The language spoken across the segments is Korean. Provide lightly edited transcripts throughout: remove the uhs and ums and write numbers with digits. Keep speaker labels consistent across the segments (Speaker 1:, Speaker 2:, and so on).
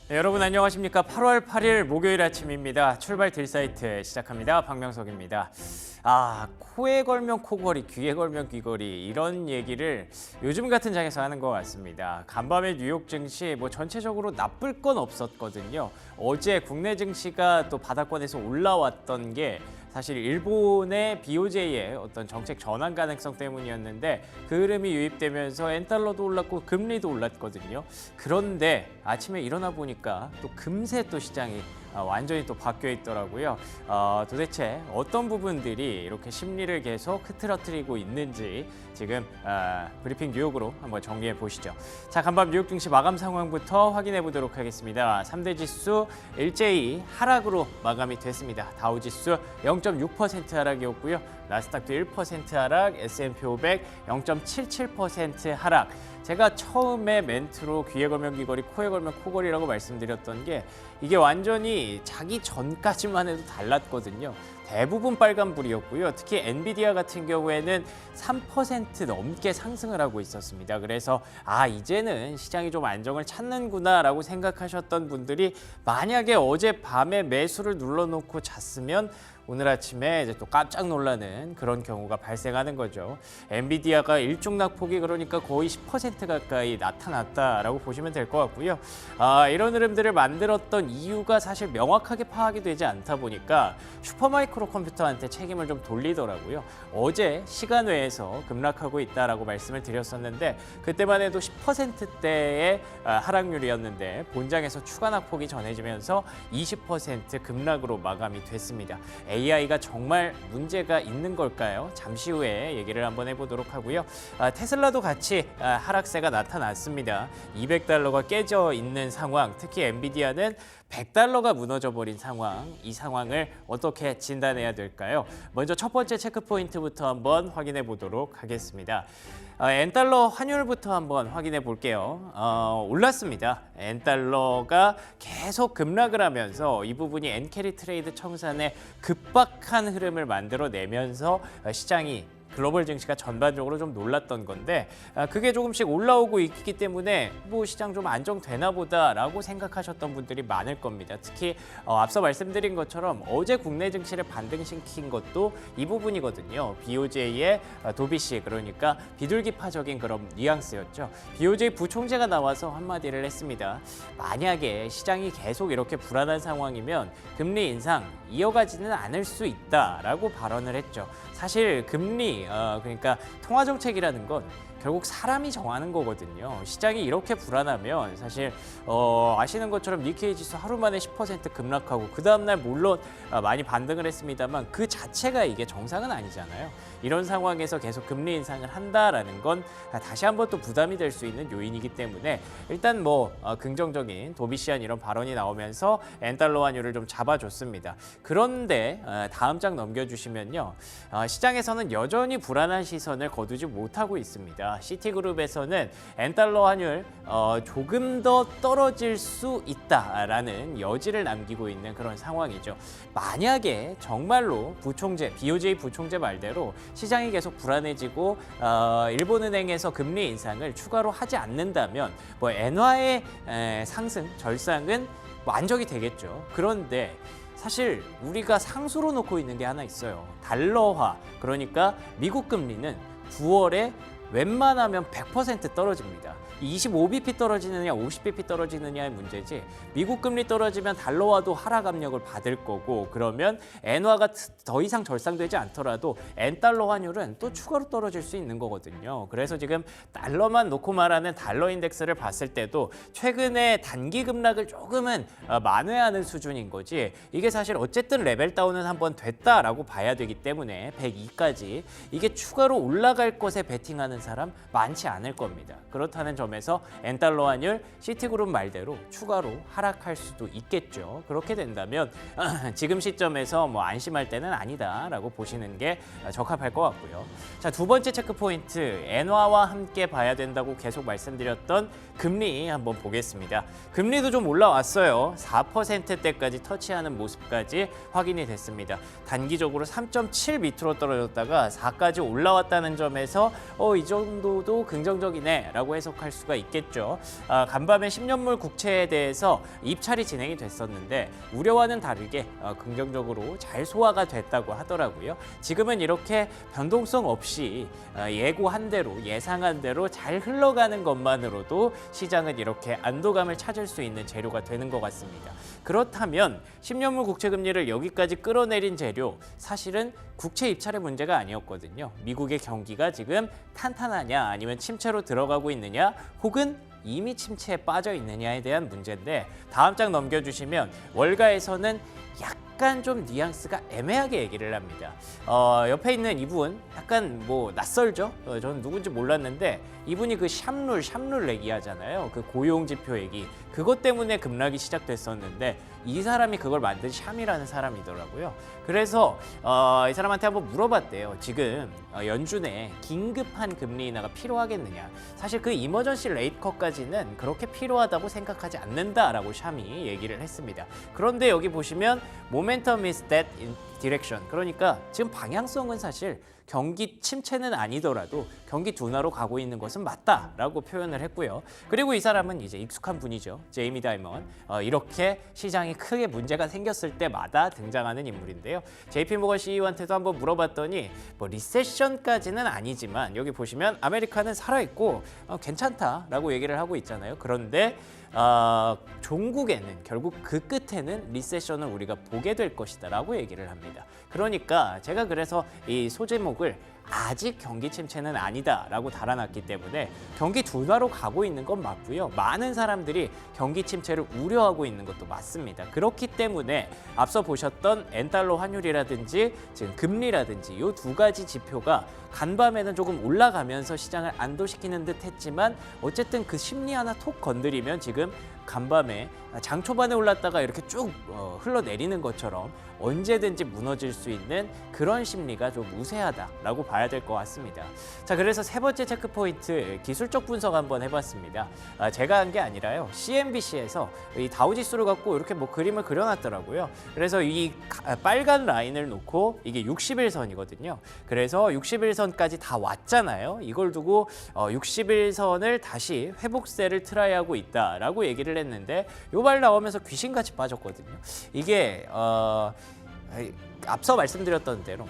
Speaker 1: 네, 여러분 안녕하십니까? 8월 8일 목요일 아침입니다. 출발 딜사이트 시작합니다. 박명석입니다. 코에 걸면 코걸이, 귀에 걸면 귀걸이 이런 얘기를 요즘 같은 장에서 하는 것 같습니다. 간밤에 뉴욕 증시 전체적으로 나쁠 건 없었거든요. 어제 국내 증시가 또 바닥권에서 올라왔던 게 사실 일본의 BOJ의 어떤 정책 전환 가능성 때문이었는데 그 흐름이 유입되면서 엔달러도 올랐고 금리도 올랐거든요. 그런데 아침에 일어나 보니까 또 금세 또 시장이 완전히 또 바뀌어 있더라고요. 도대체 어떤 부분들이 이렇게 심리를 계속 흐트러뜨리고 있는지 지금 브리핑 뉴욕으로 한번 정리해 보시죠. 자, 간밤 뉴욕 증시 마감 상황부터 확인해 보도록 하겠습니다. 3대 지수 일제히 하락으로 마감이 됐습니다. 다우 지수 0.6% 하락이었고요. 나스닥도 1% 하락, S&P 500 0.77% 하락. 제가 처음에 멘트로 귀에 걸면 귀걸이, 코에 걸면 코걸이라고 말씀드렸던 게 이게 완전히 자기 전까지만 해도 달랐거든요. 대부분 빨간불이었고요. 특히 엔비디아 같은 경우에는 3% 넘게 상승을 하고 있었습니다. 그래서 이제는 시장이 좀 안정을 찾는구나라고 생각하셨던 분들이 만약에 어젯밤에 매수를 눌러놓고 잤으면 오늘 아침에 이제 또 깜짝 놀라는 그런 경우가 발생하는 거죠. 엔비디아가 일중낙폭이 그러니까 거의 10% 가까이 나타났다라고 보시면 될 것 같고요. 이런 흐름들을 만들었던 이유가 사실 명확하게 파악이 되지 않다 보니까 슈퍼마이크로 컴퓨터한테 책임을 좀 돌리더라고요. 어제 시간 외에서 급락하고 있다라고 말씀을 드렸었는데 그때만 해도 10%대의 하락률이었는데 본장에서 추가 낙폭이 전해지면서 20% 급락으로 마감이 됐습니다. AI가 정말 문제가 있는 걸까요? 잠시 후에 얘기를 한번 해보도록 하고요. 테슬라도 같이 하락세가 나타났습니다. 200달러가 깨져 있는 상황, 특히 엔비디아는 100달러가 무너져버린 상황, 이 상황을 어떻게 진단해야 될까요? 먼저 첫 번째 체크포인트부터 한번 확인해 보도록 하겠습니다. 엔달러 환율부터 한번 확인해 볼게요. 올랐습니다. 엔달러가 계속 급락을 하면서 이 부분이 엔캐리 트레이드 청산에 급박한 흐름을 만들어내면서 시장이 글로벌 증시가 전반적으로 좀 놀랐던 건데 그게 조금씩 올라오고 있기 때문에 시장 좀 안정되나 보다라고 생각하셨던 분들이 많을 겁니다. 특히 앞서 말씀드린 것처럼 어제 국내 증시를 반등시킨 것도 이 부분이거든요. BOJ의 도비씨, 그러니까 비둘기파적인 그런 뉘앙스였죠. BOJ 부총재가 나와서 한마디를 했습니다. 만약에 시장이 계속 이렇게 불안한 상황이면 금리 인상 이어가지는 않을 수 있다라고 발언을 했죠. 사실 금리, 그러니까 통화정책이라는 건 결국 사람이 정하는 거거든요. 시장이 이렇게 불안하면 사실 아시는 것처럼 니케이 지수 하루 만에 10% 급락하고 그 다음날 물론 많이 반등을 했습니다만 그 자체가 이게 정상은 아니잖아요. 이런 상황에서 계속 금리 인상을 한다라는 건 다시 한번 또 부담이 될 수 있는 요인이기 때문에 일단 긍정적인 도비시한 이런 발언이 나오면서 엔달러 환율을 좀 잡아줬습니다. 그런데 다음 장 넘겨주시면요. 시장에서는 여전히 불안한 시선을 거두지 못하고 있습니다. 시티그룹에서는 엔달러 환율 조금 더 떨어질 수 있다라는 여지를 남기고 있는 그런 상황이죠. 만약에 정말로 BOJ 부총재 말대로 시장이 계속 불안해지고 일본은행에서 금리 인상을 추가로 하지 않는다면 엔화의 상승, 절상은 완적이 되겠죠. 그런데 사실 우리가 상수로 놓고 있는 게 하나 있어요. 달러화, 그러니까 미국 금리는 9월에 웬만하면 100% 떨어집니다. 25bp 떨어지느냐 50bp 떨어지느냐의 문제지 미국 금리 떨어지면 달러화도 하락 압력을 받을 거고 그러면 엔화가 더 이상 절상되지 않더라도 엔달러 환율은 또 추가로 떨어질 수 있는 거거든요. 그래서 지금 달러만 놓고 말하는 달러 인덱스를 봤을 때도 최근에 단기 급락을 조금은 만회하는 수준인 거지 이게 사실 어쨌든 레벨 다운은 한번 됐다라고 봐야 되기 때문에 102까지 이게 추가로 올라갈 것에 베팅하는 사람 많지 않을 겁니다. 그렇다는 점에서 엔달러 환율 시티그룹 말대로 추가로 하락할 수도 있겠죠. 그렇게 된다면 지금 시점에서 안심할 때는 아니다라고 보시는 게 적합할 것 같고요. 자, 두 번째 체크 포인트, 엔화와 함께 봐야 된다고 계속 말씀드렸던 금리 한번 보겠습니다. 금리도 좀 올라왔어요. 4%대까지 터치하는 모습까지 확인이 됐습니다. 단기적으로 3.7 밑으로 떨어졌다가 4까지 올라왔다는 점에서 이제 정도도 긍정적이네라고 해석할 수가 있겠죠. 간밤에 10년물 국채에 대해서 입찰이 진행이 됐었는데 우려와는 다르게 긍정적으로 잘 소화가 됐다고 하더라고요. 지금은 이렇게 변동성 없이 예고한 대로 예상한 대로 잘 흘러가는 것만으로도 시장은 이렇게 안도감을 찾을 수 있는 재료가 되는 것 같습니다. 그렇다면 10년물 국채 금리를 여기까지 끌어내린 재료, 사실은 국채 입찰의 문제가 아니었거든요. 미국의 경기가 지금 탄탄하냐 아니면 침체로 들어가고 있느냐 혹은 이미 침체에 빠져 있느냐에 대한 문제인데, 다음 장 넘겨주시면 월가에서는 약간 좀 뉘앙스가 애매하게 얘기를 합니다. 옆에 있는 이분 약간 뭐 낯설죠? 저는 누군지 몰랐는데 이분이 그 샵룰 얘기하잖아요. 그 고용지표 얘기. 그것 때문에 급락이 시작됐었는데 이 사람이 그걸 만든 샴이라는 사람이더라고요. 그래서 이 사람한테 한번 물어봤대요. 지금 연준에 긴급한 금리 인하가 필요하겠느냐. 사실 그 이머전시 레이트 컷까지는 그렇게 필요하다고 생각하지 않는다라고 샴이 얘기를 했습니다. 그런데 여기 보시면 momentum is that in direction. 그러니까 지금 방향성은 사실 경기 침체는 아니더라도 경기 둔화로 가고 있는 것은 맞다라고 표현을 했고요. 그리고 이 사람은 이제 익숙한 분이죠. 제이미 다이먼. 이렇게 시장이 크게 문제가 생겼을 때마다 등장하는 인물인데요. JP 모건 CEO한테도 한번 물어봤더니 뭐 리세션까지는 아니지만 여기 보시면 아메리카는 살아있고 괜찮다라고 얘기를 하고 있잖아요. 그런데 종국에는 결국 그 끝에는 리세션을 우리가 보게 될 것이다 라고 얘기를 합니다. 그러니까 제가 그래서 이 소제목을 아직 경기 침체는 아니다 라고 달아놨기 때문에 경기 둔화로 가고 있는 건 맞고요. 많은 사람들이 경기 침체를 우려하고 있는 것도 맞습니다. 그렇기 때문에 앞서 보셨던 엔달러 환율이라든지 지금 금리라든지 이 두 가지 지표가 간밤에는 조금 올라가면서 시장을 안도시키는 듯 했지만 어쨌든 그 심리 하나 톡 건드리면 지금 간밤에 장 초반에 올랐다가 이렇게 쭉 흘러내리는 것처럼 언제든지 무너질 수 있는 그런 심리가 좀 우세하다라고 봐야 될 것 같습니다. 자, 그래서 세 번째 체크 포인트 기술적 분석 한번 해봤습니다. 제가 한 게 아니라요. CNBC에서 이 다우지수를 갖고 이렇게 뭐 그림을 그려놨더라고요. 그래서 이 빨간 라인을 놓고 이게 60일선이거든요. 그래서 60일선까지 다 왔잖아요. 이걸 두고 60일선을 다시 회복세를 트라이하고 있다라고 얘기를 했는데 요 말 나오면서 귀신같이 빠졌거든요. 이게 앞서 말씀드렸던 대로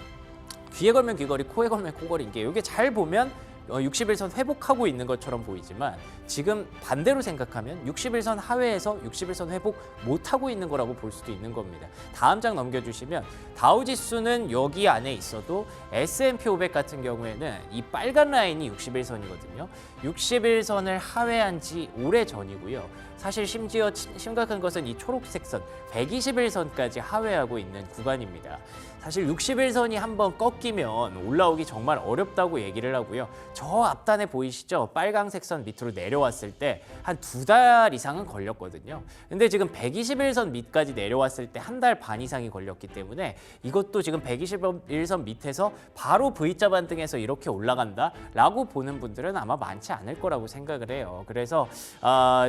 Speaker 1: 귀에 걸면 귀걸이, 코에 걸면 코걸이, 이게 잘 보면 60일선 회복하고 있는 것처럼 보이지만 지금 반대로 생각하면 60일선 하회에서 60일선 회복 못하고 있는 거라고 볼 수도 있는 겁니다. 다음 장 넘겨주시면 다우지수는 여기 안에 있어도 S&P 500 같은 경우에는 이 빨간 라인이 60일선이거든요. 60일선을 하회한 지 오래 전이고요. 사실 심지어 심각한 것은 이 초록색 선 120일선까지 하회하고 있는 구간입니다. 사실 60일선이 한번 꺾이면 올라오기 정말 어렵다고 얘기를 하고요. 저 앞단에 보이시죠? 빨강색 선 밑으로 내려왔을 때 한 2달 이상은 걸렸거든요. 근데 지금 120일선 밑까지 내려왔을 때 1달 반 이상이 걸렸기 때문에 이것도 지금 121선 밑에서 바로 V자 반등해서 이렇게 올라간다라고 보는 분들은 아마 많지 않을 거라고 생각을 해요. 그래서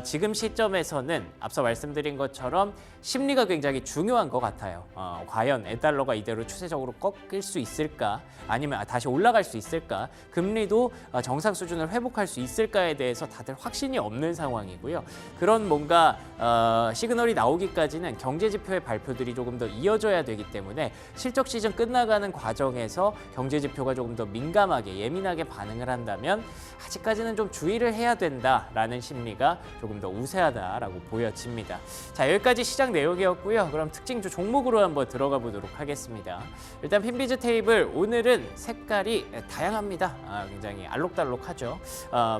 Speaker 1: 지금 시점에서는 앞서 말씀드린 것처럼 심리가 굉장히 중요한 것 같아요. 과연 엔달러가 이대로 추세적으로 꺾일 수 있을까? 아니면 다시 올라갈 수 있을까? 금리도 정상 수준을 회복할 수 있을까에 대해서 다들 확신이 없는 상황이고요. 그런 뭔가 시그널이 나오기까지는 경제지표의 발표들이 조금 더 이어져야 되기 때문에 실적 시즌 끝나가는 과정에서 경제지표가 조금 더 민감하게 예민하게 반응을 한다면 아직까지는 좀 주의를 해야 된다라는 심리가 조금 더 우세하다라고 보여집니다. 자, 여기까지 시장 내용이었고요. 그럼 특징주 종목으로 한번 들어가 보도록 하겠습니다. 일단 핀비즈 테이블 오늘은 색깔이 다양합니다. 굉장히 알록달록하죠.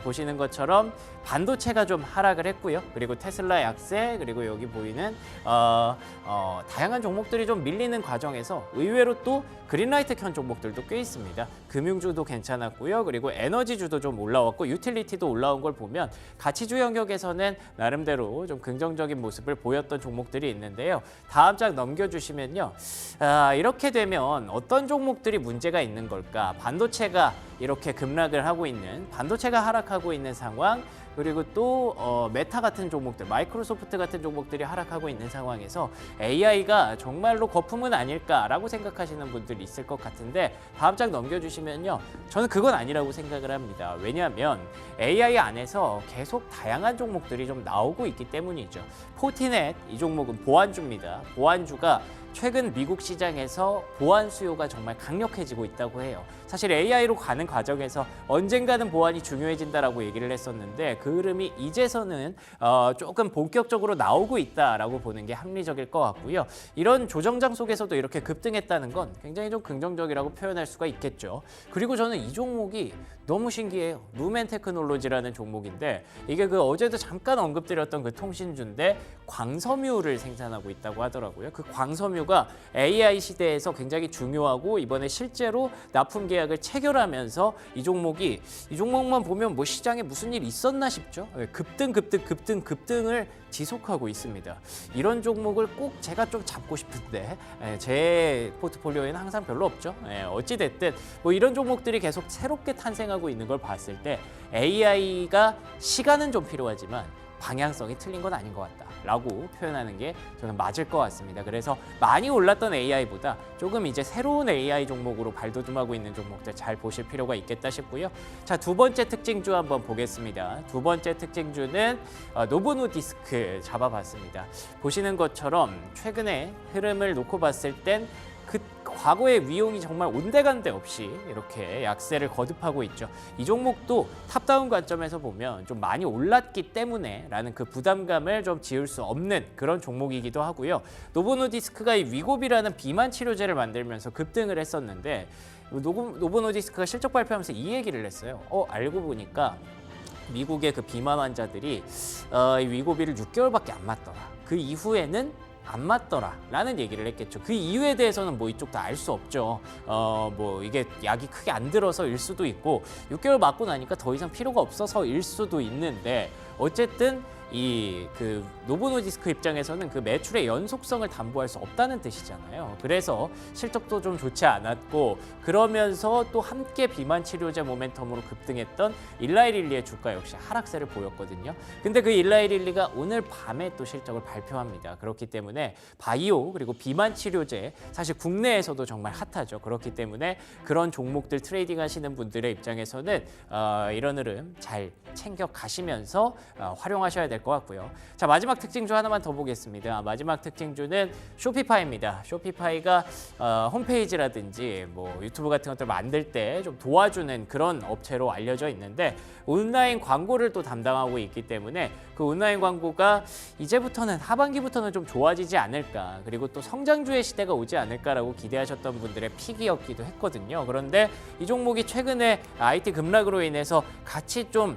Speaker 1: 보시는 것처럼 반도체가 좀 하락을 했고요. 그리고 테슬라 약세, 그리고 여기 보이는 다양한 종목들이 좀 밀리는 과정에서 의외로 또 그린라이트 켠 종목들도 꽤 있습니다. 금융주도 괜찮았고요. 그리고 에너지주도 좀 올라왔고 유틸리티도 올라온 걸 보면 가치주 영역에서는 나름대로 좀 긍정적인 모습을 보였던 종목들이 있는데요. 다음 장 넘겨주시면요. 이렇게 되면 어떤 종목들이 문제가 있는 걸까? 반도체가 이렇게 급락을 하고 있는, 반도체가 하락하고 있는 상황, 그리고 또 메타 같은 종목들, 마이크로소프트 같은 종목들이 하락하고 있는 상황에서 AI가 정말로 거품은 아닐까라고 생각하시는 분들이 있을 것 같은데 다음 장 넘겨주시면요. 저는 그건 아니라고 생각을 합니다. 왜냐하면 AI 안에서 계속 다양한 종목들이 좀 나오고 있기 때문이죠. 포티넷 이 종목은 보안주입니다. 보안주가 최근 미국 시장에서 보안 수요가 정말 강력해지고 있다고 해요. 사실 AI로 가는 과정에서 언젠가는 보안이 중요해진다라고 얘기를 했었는데 그 흐름이 이제서는 조금 본격적으로 나오고 있다라고 보는 게 합리적일 것 같고요. 이런 조정장 속에서도 이렇게 급등했다는 건 굉장히 좀 긍정적이라고 표현할 수가 있겠죠. 그리고 저는 이 종목이 너무 신기해요. 루멘테크놀로지라는 종목인데 이게 그 어제도 잠깐 언급드렸던 그 통신주인데 광섬유를 생산하고 있다고 하더라고요. 그 광섬유가 AI 시대에서 굉장히 중요하고 이번에 실제로 납품 계약을 체결하면서 이 종목만 보면 뭐 시장에 무슨 일 있었나 싶죠. 급등을 지속하고 있습니다. 이런 종목을 꼭 제가 좀 잡고 싶은데 제 포트폴리오에는 항상 별로 없죠. 어찌됐든 뭐 이런 종목들이 계속 새롭게 탄생하고 있는 걸 봤을 때 AI가 시간은 좀 필요하지만 방향성이 틀린 건 아닌 것 같다라고 표현하는 게 저는 맞을 것 같습니다. 그래서 많이 올랐던 AI보다 조금 이제 새로운 AI 종목으로 발돋움하고 있는 종목들 잘 보실 필요가 있겠다 싶고요. 자, 두 번째 특징주 한번 보겠습니다. 두 번째 특징주는 노보노디스크 잡아봤습니다. 보시는 것처럼 최근에 흐름을 놓고 봤을 땐 그 과거의 위용이 정말 온데간데 없이 이렇게 약세를 거듭하고 있죠. 이 종목도 탑다운 관점에서 보면 좀 많이 올랐기 때문에 라는 그 부담감을 좀 지울 수 없는 그런 종목이기도 하고요. 노보노디스크가 이 위고비라는 비만 치료제를 만들면서 급등을 했었는데 노보노디스크가 실적 발표하면서 이 얘기를 했어요. 알고 보니까 미국의 그 비만 환자들이 이 위고비를 6개월밖에 안 맞더라. 그 이후에는 안 맞더라라는 얘기를 했겠죠. 그 이유에 대해서는 뭐 이쪽 다 알 수 없죠. 뭐 이게 약이 크게 안 들어서일 수도 있고 6개월 맞고 나니까 더 이상 필요가 없어서일 수도 있는데 어쨌든 이 그 노보노디스크 입장에서는 그 매출의 연속성을 담보할 수 없다는 뜻이잖아요. 그래서 실적도 좀 좋지 않았고 그러면서 또 함께 비만 치료제 모멘텀으로 급등했던 일라이릴리의 주가 역시 하락세를 보였거든요. 근데 그 일라이릴리가 오늘 밤에 또 실적을 발표합니다. 그렇기 때문에 바이오 그리고 비만 치료제 사실 국내에서도 정말 핫하죠. 그렇기 때문에 그런 종목들 트레이딩 하시는 분들의 입장에서는 이런 흐름 잘 챙겨 가시면서 활용하셔야 될 것 같고요. 자, 마지막 특징주 하나만 더 보겠습니다. 마지막 특징주는 쇼피파이입니다. 쇼피파이가 홈페이지라든지 뭐 유튜브 같은 것들 만들 때 좀 도와주는 그런 업체로 알려져 있는데 온라인 광고를 또 담당하고 있기 때문에 그 온라인 광고가 이제부터는 하반기부터는 좀 좋아지지 않을까 그리고 또 성장주의 시대가 오지 않을까라고 기대하셨던 분들의 픽이었기도 했거든요. 그런데 이 종목이 최근에 IT 급락으로 인해서 같이 좀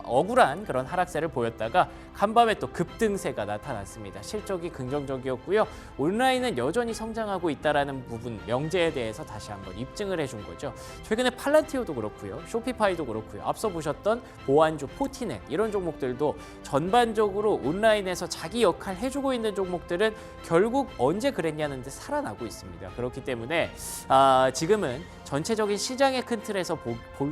Speaker 1: 억울한 그런 하락세를 보였다가 간밤에 또 급등세가 나타났습니다. 실적이 긍정적이었고요. 온라인은 여전히 성장하고 있다는 부분 명제에 대해서 다시 한번 입증을 해준 거죠. 최근에 팔란티오도 그렇고요. 쇼피파이도 그렇고요. 앞서 보셨던 보안주 포티넷 이런 종목들도 전반적으로 온라인에서 자기 역할 해주고 있는 종목들은 결국 언제 그랬냐는 데 살아나고 있습니다. 그렇기 때문에 지금은 전체적인 시장의 큰 틀에서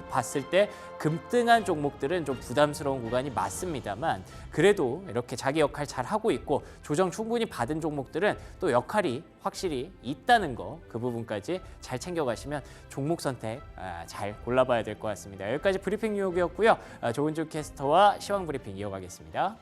Speaker 1: 봤을 때 급등한 종목들은 좀 부담스러운 구간이 맞습니다만 그래도 이렇게 자기 역할 잘 하고 있고 조정 충분히 받은 종목들은 또 역할이 확실히 있다는 거 그 부분까지 잘 챙겨가시면 종목 선택 잘 골라봐야 될 것 같습니다. 여기까지 브리핑 뉴욕이었고요. 조은주 캐스터와 시황 브리핑 이어가겠습니다.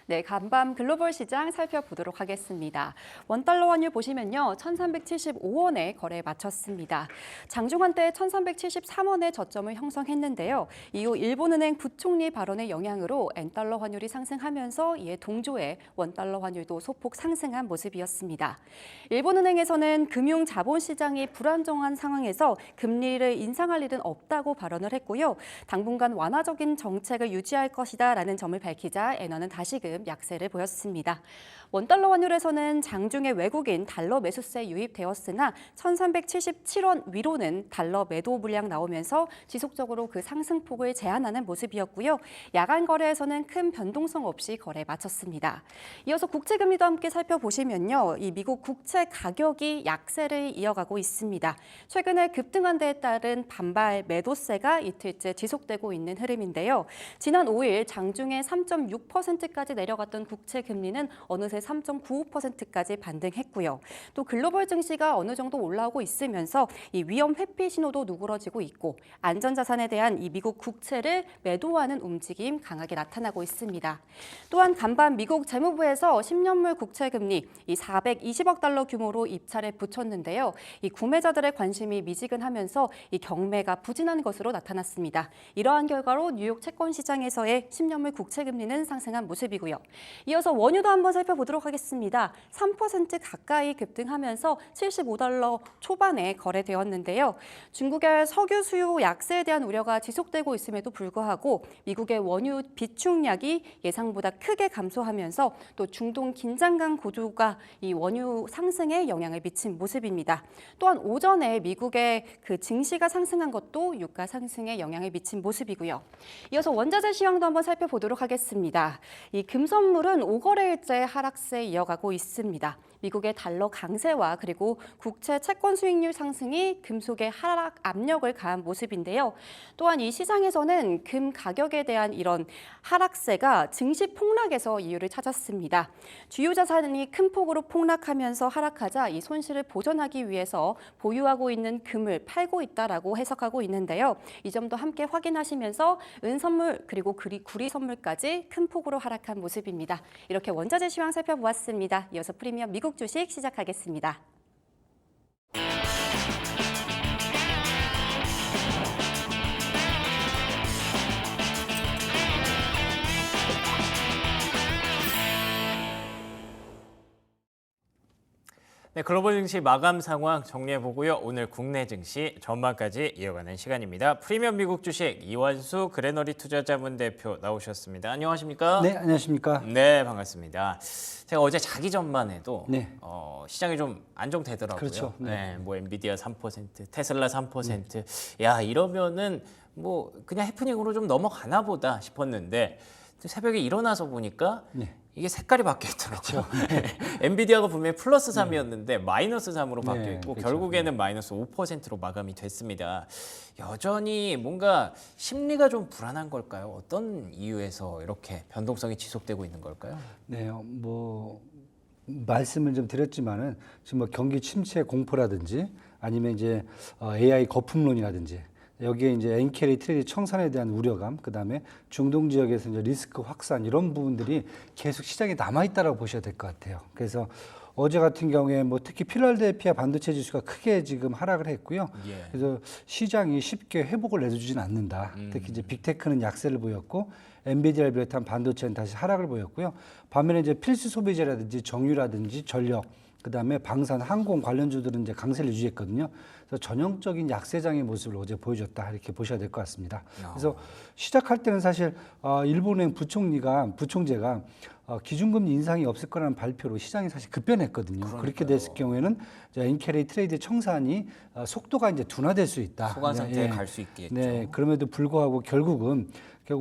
Speaker 2: 네, 간밤 글로벌 시장 살펴보도록 하겠습니다. 원달러 환율 보시면요. 1375원에 거래에 마쳤습니다. 장중한 때 1373원의 저점을 형성했는데요. 이후 일본은행 부총리 발언의 영향으로 엔달러 환율이 상승하면서 이에 동조해 원달러 환율도 소폭 상승한 모습이었습니다. 일본은행에서는 금융 자본시장이 불안정한 상황에서 금리를 인상할 일은 없다고 발언을 했고요. 당분간 완화적인 정책을 유지할 것이다라는 점을 밝히자 엔화는 다시금 만큼 약세를 보였습니다. 원달러 환율에서는 장중에 외국인 달러 매수세 유입되었으나 1,377원 위로는 달러 매도 물량 나오면서 지속적으로 그 상승폭을 제한하는 모습이었고요. 야간 거래에서는 큰 변동성 없이 거래 마쳤습니다. 이어서 국채 금리도 함께 살펴보시면요. 이 미국 국채 가격이 약세를 이어가고 있습니다. 최근에 급등한 데에 따른 반발 매도세가 이틀째 지속되고 있는 흐름인데요. 지난 5일 장중에 3.6%까지 내려갔던 국채 금리는 어느새 3.95%까지 반등했고요. 또 글로벌 증시가 어느 정도 올라오고 있으면서 이 위험 회피 신호도 누그러지고 있고 안전자산에 대한 이 미국 국채를 매도하는 움직임 강하게 나타나고 있습니다. 또한 간밤 미국 재무부에서 10년물 국채 금리 이 420억 달러 규모로 입찰에 붙였는데요. 이 구매자들의 관심이 미지근하면서 이 경매가 부진한 것으로 나타났습니다. 이러한 결과로 뉴욕 채권 시장에서의 10년물 국채 금리는 상승한 모습이고요. 이어서 원유도 한번 살펴보도록 하겠습니다. 3% 가까이 급등하면서 75달러 초반에 거래되었는데요. 중국의 석유 수요 약세에 대한 우려가 지속되고 있음에도 불구하고 미국의 원유 비축량이 예상보다 크게 감소하면서 또 중동 긴장감 고조가 이 원유 상승에 영향을 미친 모습입니다. 또한 오전에 미국의 그 증시가 상승한 것도 유가 상승에 영향을 미친 모습이고요. 이어서 원자재 시황도 한번 살펴보도록 하겠습니다. 이 금선물은 5거래일째 하락세 이어가고 있습니다. 미국의 달러 강세와 그리고 국채 채권 수익률 상승이 금속의 하락 압력을 가한 모습인데요. 또한 이 시장에서는 금 가격에 대한 이런 하락세가 증시 폭락에서 이유를 찾았습니다. 주요 자산이 큰 폭으로 폭락하면서 하락하자 이 손실을 보전하기 위해서 보유하고 있는 금을 팔고 있다라고 해석하고 있는데요. 이 점도 함께 확인하시면서 은 선물 그리고 구리 선물까지 큰 폭으로 하락한 모습입니다. 이렇게 원자재 시황 살펴보았습니다. 이어서 프리미엄 미국 주식 시작하겠습니다.
Speaker 1: 네, 글로벌 증시 마감 상황 정리해보고요. 오늘 국내 증시 전망까지 이어가는 시간입니다. 프리미엄 미국 주식 이완수 그레너리 투자자문 대표 나오셨습니다. 안녕하십니까?
Speaker 3: 네, 안녕하십니까?
Speaker 1: 네, 반갑습니다. 제가 어제 자기 전만 해도
Speaker 3: 네.
Speaker 1: 시장이 좀 안정되더라고요.
Speaker 3: 그렇죠.
Speaker 1: 네. 뭐 엔비디아 3%, 테슬라 3%. 야, 이러면은 뭐 그냥 해프닝으로 좀 넘어가나 보다 싶었는데 새벽에 일어나서 보니까
Speaker 3: 네.
Speaker 1: 이게 색깔이 바뀌어 있더라고요. 엔비디아가 분명히 플러스 3이었는데 마이너스 3으로 바뀌어
Speaker 3: 네,
Speaker 1: 있고
Speaker 3: 그렇죠.
Speaker 1: 결국에는 마이너스 5%로 마감이 됐습니다. 여전히 뭔가 심리가 좀 불안한 걸까요? 어떤 이유에서 이렇게 변동성이 지속되고 있는 걸까요?
Speaker 3: 네, 말씀을 좀 드렸지만은 지금 뭐 경기 침체 공포라든지 아니면 이제 AI 거품론이라든지 여기에 이제 엔캐리 트레이드 청산에 대한 우려감, 그다음에 중동 지역에서 이제 리스크 확산 이런 부분들이 계속 시장에 남아 있다라고 보셔야 될 것 같아요. 그래서 어제 같은 경우에 뭐 특히 필라델피아 반도체 지수가 크게 지금 하락을 했고요.
Speaker 1: 예.
Speaker 3: 그래서 시장이 쉽게 회복을 내주지는 않는다. 특히 이제 빅테크는 약세를 보였고 엔비디아를 비롯한 반도체는 다시 하락을 보였고요. 반면에 이제 필수 소비재라든지 정유라든지 전력, 그다음에 방산, 항공 관련주들은 이제 강세를 유지했거든요. 그래서 전형적인 약세장의 모습을 어제 보여줬다 이렇게 보셔야 될 것 같습니다. 그래서 시작할 때는 사실 일본의 부총재가 기준금리 인상이 없을 거라는 발표로 시장이 사실 급변했거든요.
Speaker 1: 그러니까요.
Speaker 3: 그렇게 됐을 경우에는 엔캐리 트레이드 청산이 속도가 이제 둔화될 수 있다.
Speaker 1: 소관 상태에
Speaker 3: 예.
Speaker 1: 갈 수 있겠죠.
Speaker 3: 네, 그럼에도 불구하고 결국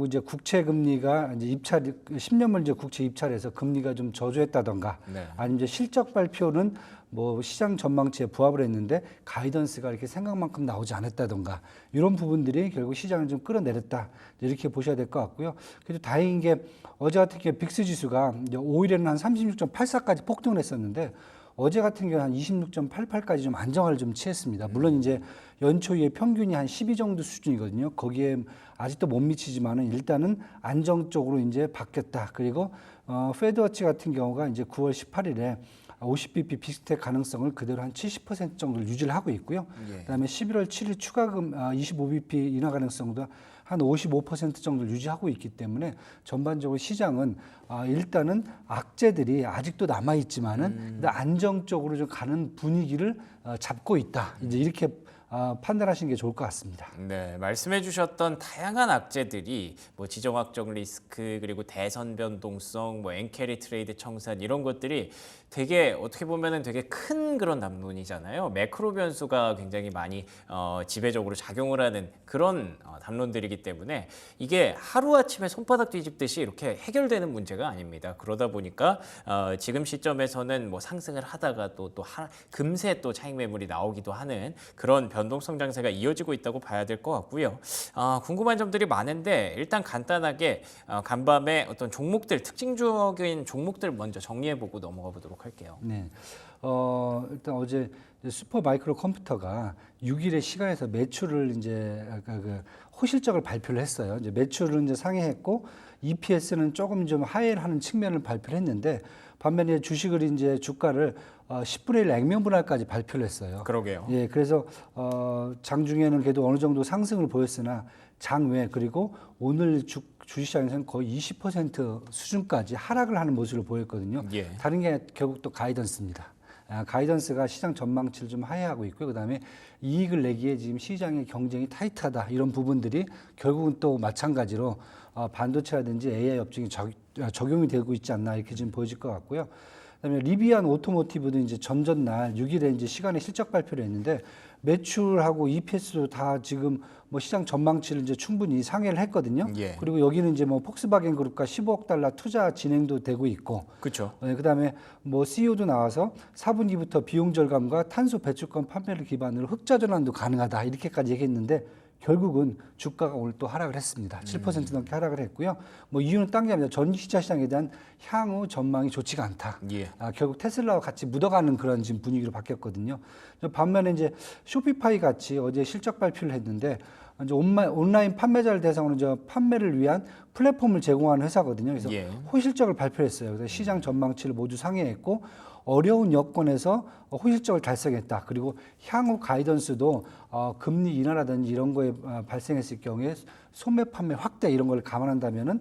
Speaker 3: 이제 국채 금리가 이제 10년물 이제 국채 입찰에서 금리가 좀 저조했다던가,
Speaker 1: 네.
Speaker 3: 아니면 이제 실적 발표는 뭐 시장 전망치에 부합을 했는데 가이던스가 이렇게 생각만큼 나오지 않았다던가 이런 부분들이 결국 시장을 좀 끌어내렸다 이렇게 보셔야 될 것 같고요. 그래도 다행인 게 어제 같은 경우 빅스 지수가 이제 5일에는 한 36.84까지 폭등을 했었는데 어제 같은 경우 한 26.88까지 좀 안정화를 좀 취했습니다. 물론 이제 연초에 평균이 한 12 정도 수준이거든요. 거기에 아직도 못 미치지만은 일단은 안정적으로 이제 바뀌었다. 그리고 페드워치 같은 경우가 이제 9월 18일에 50bp 비슷할 가능성을 그대로 한 70% 정도를 유지를 하고 있고요.
Speaker 1: 예.
Speaker 3: 그다음에 11월 7일 추가금 25bp 인하 가능성도 한 55% 정도를 유지하고 있기 때문에 전반적으로 시장은 일단은 악재들이 아직도 남아 있지만은 안정적으로 좀 가는 분위기를 잡고 있다. 이제 이렇게 판단하시는 게 좋을 것 같습니다.
Speaker 1: 네, 말씀해주셨던 다양한 악재들이 뭐 지정학적 리스크 그리고 대선 변동성, 뭐 엔캐리 트레이드 청산 이런 것들이 되게 어떻게 보면은 되게 큰 그런 담론이잖아요. 매크로 변수가 굉장히 많이 지배적으로 작용을 하는 그런 담론들이기 때문에 이게 하루 아침에 손바닥 뒤집듯이 이렇게 해결되는 문제가 아닙니다. 그러다 보니까 지금 시점에서는 뭐 상승을 하다가 또 금세 또 차익 매물이 나오기도 하는 그런 변동성 장세가 이어지고 있다고 봐야 될 것 같고요. 궁금한 점들이 많은데 일단 간단하게 간밤에 어떤 종목들 특징적인 종목들 먼저 정리해보고 넘어가 보도록 할게요.
Speaker 3: 네. 일단 어제 슈퍼 마이크로 컴퓨터가 6일의 시간에서 매출을 이제 호실적을 발표를 했어요. 이제 매출은 이제 상회했고 EPS는 조금 좀 하회를 하는 측면을 발표를 했는데 반면에 주식을 이제 주가를 10분의 1 액면 분할까지 발표를 했어요.
Speaker 1: 그러게요.
Speaker 3: 예, 그래서 장중에는 그래도 어느 정도 상승을 보였으나 장외 그리고 오늘 주식시장에서는 거의 20% 수준까지 하락을 하는 모습을 보였거든요.
Speaker 1: 예.
Speaker 3: 다른 게 결국 또 가이던스입니다. 가이던스가 시장 전망치를 좀 하회하고 있고요. 그다음에 이익을 내기에 지금 시장의 경쟁이 타이트하다 이런 부분들이 결국은 또 마찬가지로 반도체라든지 AI 업종이 적용이 되고 있지 않나 이렇게 지금 보여질 것 같고요. 그다음에 리비안 오토모티브도 이제 전전날 6일에 이제 시간에 실적 발표를 했는데 매출하고 EPS도 다 지금 뭐 시장 전망치를 이제 충분히 상회를 했거든요.
Speaker 1: 예.
Speaker 3: 그리고 여기는 이제 뭐 폭스바겐 그룹과 15억 달러 투자 진행도 되고 있고,
Speaker 1: 그렇죠.
Speaker 3: 그다음에 뭐 CEO도 나와서 4분기부터 비용 절감과 탄소 배출권 판매를 기반으로 흑자 전환도 가능하다 이렇게까지 얘기했는데. 결국은 주가가 오늘 또 하락을 했습니다. 7% 넘게 하락을 했고요. 뭐 이유는 딴 게 아니라 전기차 시장에 대한 향후 전망이 좋지가 않다.
Speaker 1: 예.
Speaker 3: 결국 테슬라와 같이 묻어가는 그런 지금 분위기로 바뀌었거든요. 반면에 이제 쇼피파이 같이 어제 실적 발표를 했는데 이제 온라인 판매자를 대상으로 이제 판매를 위한 플랫폼을 제공하는 회사거든요. 그래서
Speaker 1: 예.
Speaker 3: 호실적을 발표했어요. 그래서 시장 전망치를 모두 상회했고 어려운 여건에서 호실적을 달성했다. 그리고 향후 가이던스도 금리 인하라든지 이런 거에 발생했을 경우에 소매 판매 확대 이런 걸 감안한다면은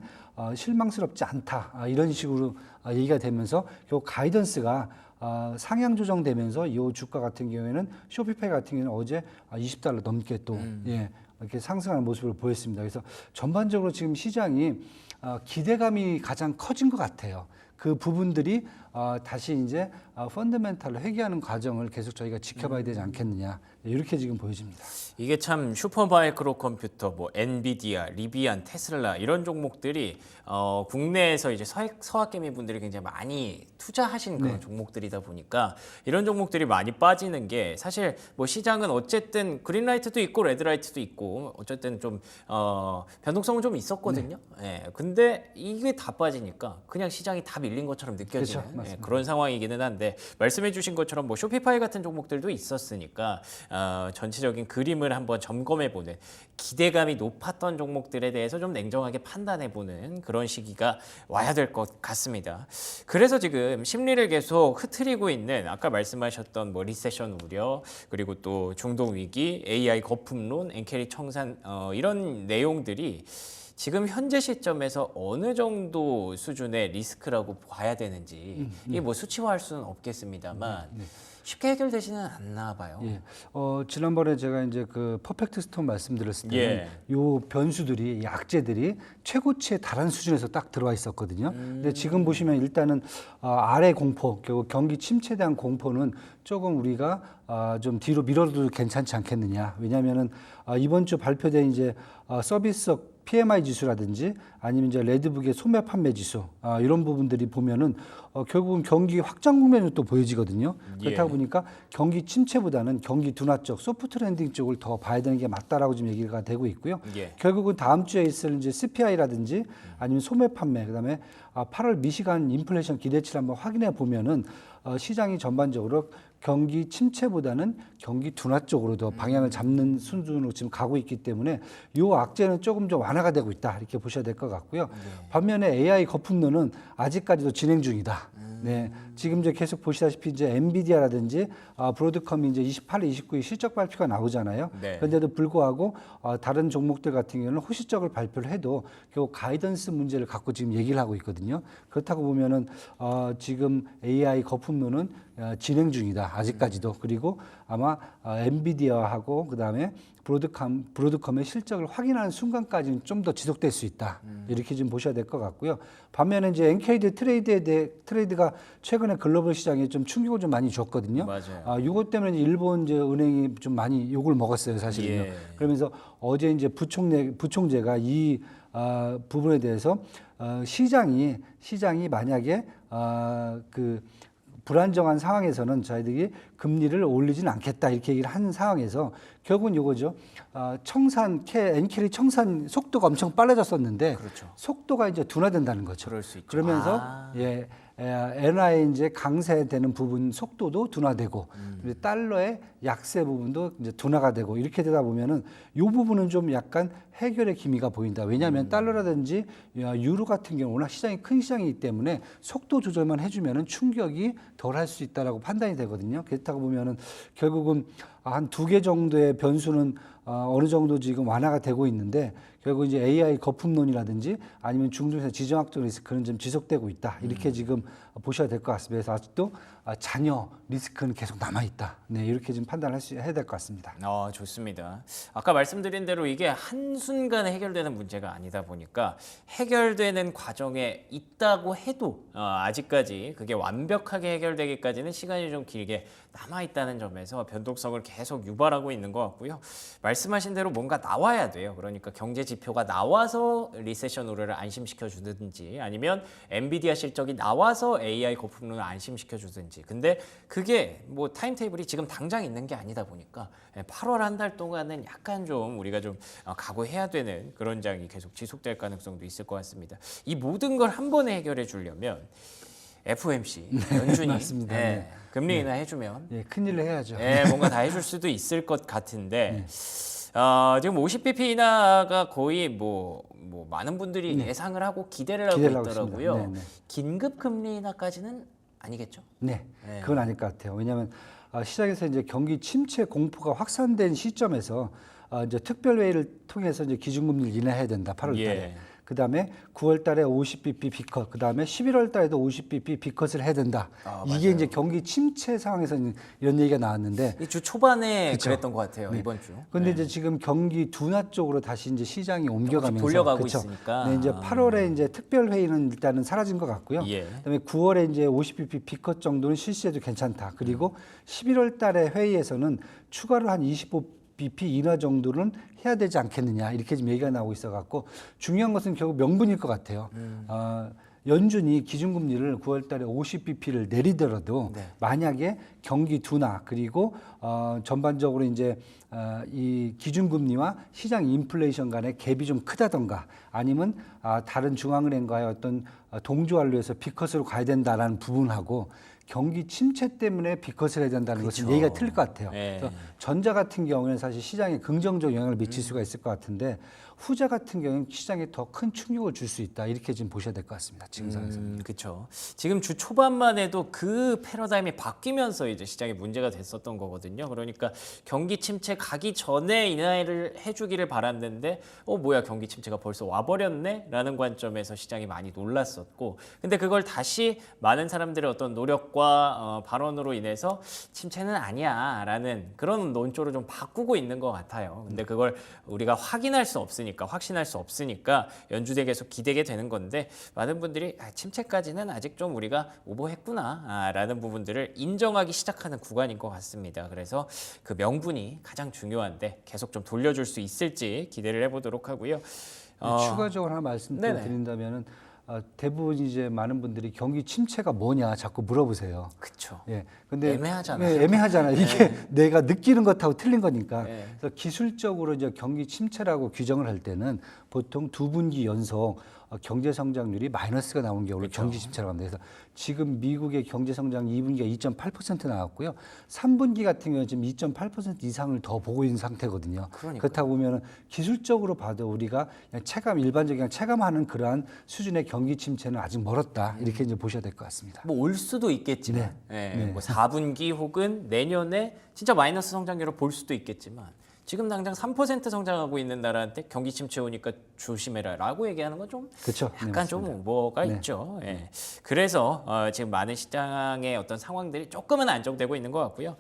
Speaker 3: 실망스럽지 않다. 이런 식으로 얘기가 되면서 결국 가이던스가 상향 조정되면서 이 주가 같은 경우에는 쇼피파이 같은 경우는 어제 20달러 넘게 또 이렇게 상승하는 모습을 보였습니다. 그래서 전반적으로 지금 시장이 기대감이 가장 커진 것 같아요. 그 부분들이 다시 이제 펀더멘탈로 회귀하는 과정을 계속 저희가 지켜봐야 되지 않겠느냐 이렇게 지금 보여집니다.
Speaker 1: 이게 참 슈퍼마이크로 컴퓨터, 뭐 엔비디아, 리비안, 테슬라 이런 종목들이 국내에서 이제 서학개미 분들이 굉장히 많이 투자하신 그런 종목들이다 보니까 이런 종목들이 많이 빠지는 게 사실 뭐 시장은 어쨌든 그린라이트도 있고 레드라이트도 있고 어쨌든 좀 변동성은 좀 있었거든요. 예. 근데 이게 다 빠지니까 그냥 시장이 다 밀린 것처럼 느껴지는
Speaker 3: 그렇죠.
Speaker 1: 그런 상황이기는 한데 말씀해주신 것처럼 뭐 쇼피파이 같은 종목들도 있었으니까 전체적인 그림을 한번 점검해보는 기대감이 높았던 종목들에 대해서 좀 냉정하게 판단해보는 그런 시기가 와야 될 것 같습니다. 그래서 지금 심리를 계속 흐트리고 있는 아까 말씀하셨던 뭐 리세션 우려 그리고 또 중동 위기, AI 거품론, 엔캐리 청산 이런 내용들이 지금 현재 시점에서 어느 정도 수준의 리스크라고 봐야 되는지 이게 뭐 수치화할 수는 없겠습니다만 쉽게 해결되지는 않나 봐요.
Speaker 3: 예. 지난번에 제가 이제 그 퍼펙트 스톰 말씀드렸을 때는
Speaker 1: 예.
Speaker 3: 요 변수들이 이 악재들이 최고치에 달하는 수준에서 딱 들어와 있었거든요. 근데 지금 보시면 일단은 아래 공포, 결국 경기 침체에 대한 공포는 조금 우리가 좀 뒤로 미뤄도 괜찮지 않겠느냐. 왜냐하면은 이번 주 발표된 이제 서비스 PMI 지수라든지 아니면 이제 레드북의 소매 판매 지수 이런 부분들이 보면은 결국은 경기 확장 국면으로 또 보여지거든요. 그렇다 보니까 경기 침체보다는 경기 둔화 쪽, 소프트 랜딩 쪽을 더 봐야 되는 게 맞다라고 지금 얘기가 되고 있고요. 결국은 다음 주에 있을 이제 CPI라든지 아니면 소매 판매, 그다음에 8월 미시간 인플레이션 기대치를 한번 확인해 보면은 시장이 전반적으로 경기 침체보다는 경기 둔화 쪽으로 더 방향을 잡는 수준으로 지금 가고 있기 때문에 이 악재는 조금 좀 완화가 되고 있다 이렇게 보셔야 될 것 같고요. 반면에 AI 거품론은 아직까지도 진행 중이다. 네, 지금 이제 계속 보시다시피 이제 엔비디아라든지 브로드컴이 이제 28일, 29일 실적 발표가 나오잖아요.
Speaker 1: 네.
Speaker 3: 그런데도 불구하고 다른 종목들 같은 경우는 호시적을 발표를 해도 결국 가이던스 문제를 갖고 지금 얘기를 하고 있거든요. 그렇다고 보면은 지금 AI 거품론은 진행 중이다. 아직까지도. 그리고 아마 엔비디아하고 그다음에 브로드컴의 실적을 확인하는 순간까지는 좀 더 지속될 수 있다. 이렇게 좀 보셔야 될 것 같고요. 반면에 이제 NKD 트레이드가 최근에 글로벌 시장에 좀 충격을 좀 많이 줬거든요.
Speaker 1: 맞아요.
Speaker 3: 이것 때문에 이제 일본 이제 은행이 좀 많이 욕을 먹었어요, 사실은요.
Speaker 1: 예.
Speaker 3: 그러면서 어제 이제 부총재가 이 부분에 대해서 시장이 만약에 그 불안정한 상황에서는 저희들이 금리를 올리지는 않겠다 이렇게 얘기를 하는 상황에서 결국은 이거죠. 엔켈이 청산 속도가 엄청 빨라졌었는데
Speaker 1: 그렇죠.
Speaker 3: 속도가 이제 둔화된다는 거죠.
Speaker 1: 그럴 수 있죠.
Speaker 3: 그러면서 엔화의 이제 강세되는 부분 속도도 둔화되고 그리고 달러의 약세 부분도 이제 둔화가 되고 이렇게 되다 보면은 이 부분은 좀 약간 해결의 기미가 보인다. 왜냐하면 달러라든지 유로 같은 경우 워낙 시장이 큰 시장이기 때문에 속도 조절만 해주면은 충격이 덜 할 수 있다라고 판단이 되거든요. 그렇다고 보면은 결국은 한 2개 정도의 변수는 어느 정도 지금 완화가 되고 있는데 결국 이제 AI 거품론이라든지 아니면 중동에서 지정학적 리스크는 좀 지속되고 있다. 이렇게 지금 보셔야 될 것 같습니다. 그래서 아직도 잔여 리스크는 계속 남아 있다. 네, 이렇게 좀 판단을 해야 될 것 같습니다.
Speaker 1: 좋습니다. 아까 말씀드린 대로 이게 한순간에 해결되는 문제가 아니다 보니까 해결되는 과정에 있다고 해도 아직까지 그게 완벽하게 해결되기까지는 시간이 좀 길게 남아있다는 점에서 변동성을 계속 유발하고 있는 것 같고요. 말씀하신 대로 뭔가 나와야 돼요. 그러니까 경제 지표가 나와서 리세션 우려를 안심시켜 주든지 아니면 엔비디아 실적이 나와서 AI 거품론을 안심시켜 주든지. 근데 그게 뭐 타임테이블이 지금 당장 있는 게 아니다 보니까 8월 한 달 동안은 약간 좀 우리가 좀 각오해야 되는 그런 장이 계속 지속될 가능성도 있을 것 같습니다. 이 모든 걸 한 번에 해결해 주려면 FOMC 연준이
Speaker 3: 맞습니다. 네.
Speaker 1: 금리 인하 해주면
Speaker 3: 큰일을 해야죠.
Speaker 1: 뭔가 다 해줄 수도 있을 것 같은데 지금 50bp 인하가 거의 뭐 많은 분들이 예상을 하고 기대를 하고 있더라고요.
Speaker 3: 네, 네.
Speaker 1: 긴급 금리 인하까지는 아니겠죠?
Speaker 3: 네, 그건 아닐 것 같아요. 왜냐하면 시장에서 이제 경기 침체 공포가 확산된 시점에서 이제 특별회의를 통해서 이제 기준금리를 인하해야 된다. 8월달에. 그다음에 9월달에 50bp B컷, 그다음에 11월달에도 50bp B컷을 해야 된다. 이게 이제 경기 침체 상황에서 이런 얘기가 나왔는데
Speaker 1: 이 주 초반에
Speaker 3: 그쵸?
Speaker 1: 그랬던 것 같아요. 이번 주.
Speaker 3: 그런데 이제 지금 경기 둔화 쪽으로 다시 이제 시장이 옮겨가면서
Speaker 1: 돌려가고
Speaker 3: 그쵸?
Speaker 1: 있으니까.
Speaker 3: 네, 이제 8월에 이제 특별 회의는 일단은 사라진 것 같고요. 그다음에 9월에 이제 50bp B컷 정도는 실시해도 괜찮다. 그리고 11월달에 회의에서는 추가로 한 25bp 인하 정도는 해야 되지 않겠느냐 이렇게 지금 얘기가 나오고 있어갖고 중요한 것은 결국 명분일 것 같아요. 연준이 기준금리를 9월달에 50bp를 내리더라도 만약에 경기 둔화 그리고 전반적으로 이제 이 기준금리와 시장 인플레이션 간의 갭이 좀 크다던가 아니면 다른 중앙은행과의 어떤 동조 완료해서 B컷으로 가야 된다라는 부분하고 경기 침체 때문에 B컷을 해야 된다는 것은 얘기가 틀릴 것 같아요. 그래서 전자 같은 경우에는 사실 시장에 긍정적 영향을 미칠 수가 있을 것 같은데 후자 같은 경우는 시장에 더 큰 충격을 줄 수 있다. 이렇게 지금 보셔야 될 것 같습니다. 지금 상황에서는.
Speaker 1: 그렇죠. 지금 주 초반만 해도 그 패러다임이 바뀌면서 이제 시장에 문제가 됐었던 거거든요. 그러니까 경기 침체 가기 전에 인하를 해주기를 바랐는데 뭐야 경기 침체가 벌써 와버렸네? 라는 관점에서 시장이 많이 놀랐었고 근데 그걸 다시 많은 사람들의 어떤 노력과 발언으로 인해서 침체는 아니야 라는 그런 논조로 좀 바꾸고 있는 것 같아요. 근데 그걸 우리가 확인할 수 없으니까 확신할 수 없으니까 연준에 계속 기대게 되는 건데 많은 분들이 침체까지는 아직 좀 우리가 오버했구나 라는 부분들을 인정하기 시작하는 구간인 것 같습니다. 그래서 그 명분이 가장 중요한데 계속 좀 돌려줄 수 있을지 기대를 해보도록 하고요.
Speaker 3: 추가적으로 하나 말씀드린다면은 대부분 이제 많은 분들이 경기 침체가 뭐냐 자꾸 물어보세요.
Speaker 1: 그렇죠.
Speaker 3: 근데
Speaker 1: 애매하잖아요.
Speaker 3: 애매하잖아요. 이게 내가 느끼는 것하고 틀린 거니까. 그래서 기술적으로 이제 경기 침체라고 규정을 할 때는 보통 2분기 연속 경제 성장률이 마이너스가 나오는 게 원래
Speaker 1: 그렇죠.
Speaker 3: 경기 침체라고 합니다. 그래서 지금 미국의 경제 성장 2분기가 2.8% 나왔고요. 3분기 같은 경우는 지금 2.8% 이상을 더 보고 있는 상태거든요.
Speaker 1: 그러니까요.
Speaker 3: 그렇다고 보면 기술적으로 봐도 우리가 그냥 일반적인 체감하는 그러한 수준의 경기 침체는 아직 멀었다. 이렇게 이제 보셔야 될 것 같습니다.
Speaker 1: 뭐 올 수도 있겠지만, 뭐 4분기 혹은 내년에 진짜 마이너스 성장률을 볼 수도 있겠지만, 지금 당장 3% 성장하고 있는 나라한테 경기 침체 오니까 조심해라라고 얘기하는 건 좀
Speaker 3: 그렇죠. 네,
Speaker 1: 약간 좀
Speaker 3: 맞습니다.
Speaker 1: 뭐가
Speaker 3: 네.
Speaker 1: 있죠. 예. 그래서 지금 많은 시장의 어떤 상황들이 조금은 안정되고 있는 것 같고요.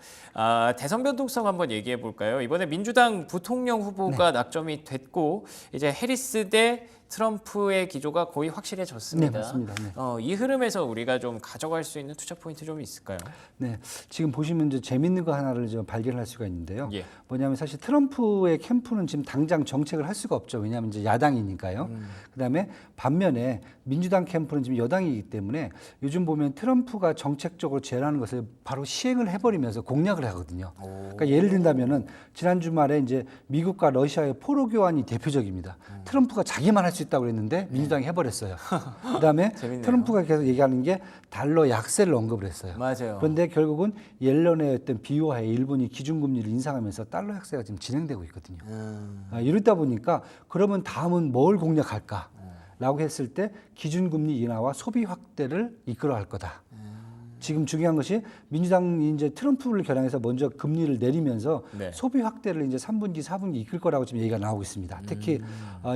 Speaker 1: 대선 변동성 한번 얘기해 볼까요? 이번에 민주당 부통령 후보가 낙점이 됐고 이제 해리스 대 트럼프의 기조가 거의 확실해졌습니다.
Speaker 3: 네, 맞습니다. 네.
Speaker 1: 이 흐름에서 우리가 좀 가져갈 수 있는 투자 포인트 좀 있을까요?
Speaker 3: 네, 지금 보시면 이제 재밌는 거 하나를 좀 발견할 수가 있는데요.
Speaker 1: 예.
Speaker 3: 뭐냐면 사실 트럼프의 캠프는 지금 당장 정책을 할 수가 없죠. 왜냐하면 이제 야당이니까요. 그다음에 반면에 민주당 캠프는 지금 여당이기 때문에 요즘 보면 트럼프가 정책적으로 제안하는 것을 바로 시행을 해버리면서 공략을 하거든요. 그러니까 예를 든다면은 지난 주말에 이제 미국과 러시아의 포로 교환이 대표적입니다. 트럼프가 자기만 할 수 있다고 그랬는데 민주당이 해버렸어요. 그다음에
Speaker 1: 재밌네요.
Speaker 3: 트럼프가 계속 얘기하는 게 달러 약세를 언급을 했어요.
Speaker 1: 맞아요.
Speaker 3: 그런데 결국은 옐런의 어떤 비호하에 일본이 기준금리를 인상하면서 달러 약세가 지금 진행되고 있거든요. 이러다 보니까 그러면 다음은 뭘 공략할까? 라고 했을 때 기준금리 인하와 소비 확대를 이끌어갈 거다. 지금 중요한 것이 민주당이 이제 트럼프를 겨냥해서 먼저 금리를 내리면서
Speaker 1: 네. 소비
Speaker 3: 소비 확대를 이제 3분기, 4분기 이끌 거라고 지금 얘기가 나오고 있습니다. 특히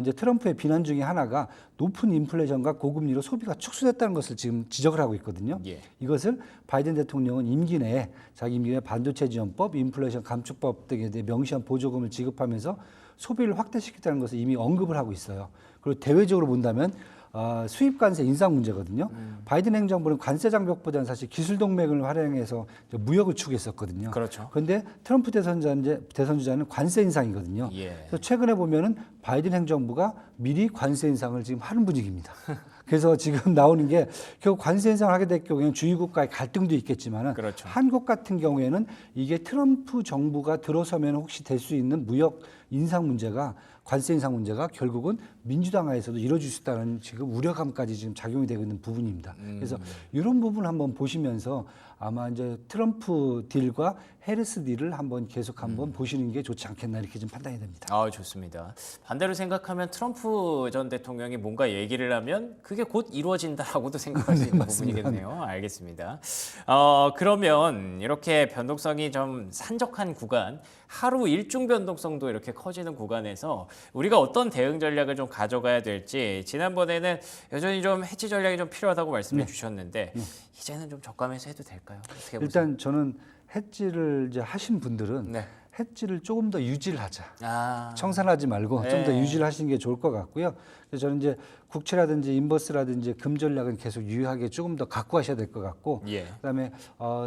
Speaker 3: 이제 트럼프의 비난 중에 하나가 높은 인플레이션과 고금리로 소비가 축소됐다는 것을 지금 지적을 하고 있거든요.
Speaker 1: 예.
Speaker 3: 이것을 바이든 대통령은 임기 내에 자기 임기 내에 반도체 지원법, 인플레이션 감축법 등에 대해 명시한 보조금을 지급하면서 소비를 확대시켰다는 것을 이미 언급을 하고 있어요. 그리고 대외적으로 본다면 수입 관세 인상 문제거든요. 바이든 행정부는 관세 장벽보다는 사실 기술 동맹을 활용해서 무역을 추구했었거든요.
Speaker 1: 그렇죠.
Speaker 3: 그런데 트럼프 대선 주자는 관세 인상이거든요.
Speaker 1: 예.
Speaker 3: 그래서 최근에 보면은 바이든 행정부가 미리 관세 인상을 지금 하는 분위기입니다. 그래서 지금 나오는 게 결국 관세 인상을 하게 될 경우에는 주위국가의 갈등도 있겠지만은
Speaker 1: 그렇죠.
Speaker 3: 한국 같은 경우에는 이게 트럼프 정부가 들어서면 혹시 될 수 있는 무역 인상 문제가 관세 인상 문제가 결국은 민주당 하에서도 이루어질 수 있다는 지금 우려감까지 지금 작용이 되고 있는 부분입니다. 그래서 이런 부분 한번 보시면서 아마 이제 트럼프 딜과 해리스 딜을 한번 계속 한번 보시는 게 좋지 않겠나 이렇게 좀 판단이 됩니다.
Speaker 1: 좋습니다. 반대로 생각하면 트럼프 전 대통령이 뭔가 얘기를 하면 그게 곧 이루어진다라고도 생각할 수 있는 부분이겠네요. 알겠습니다. 그러면 이렇게 변동성이 좀 산적한 구간, 하루 일중 변동성도 이렇게 커지는 구간에서 우리가 어떤 대응 전략을 좀 가져가야 될지 지난번에는 여전히 좀 해지 전략이 좀 필요하다고 말씀해 주셨는데 이제는 좀 저감해서 해도 될까요? 어떻게 보세요?
Speaker 3: 일단 저는 해지를 이제 하신 분들은
Speaker 1: 네.
Speaker 3: 해지를 조금 더 유지를 하자.
Speaker 1: 네.
Speaker 3: 청산하지 말고 좀 더 유지를 하시는 게 좋을 것 같고요. 그래서 저는 이제 국채라든지 인버스라든지 금 전략은 계속 유효하게 조금 더 갖고 하셔야 될 것 같고,
Speaker 1: 예.
Speaker 3: 그다음에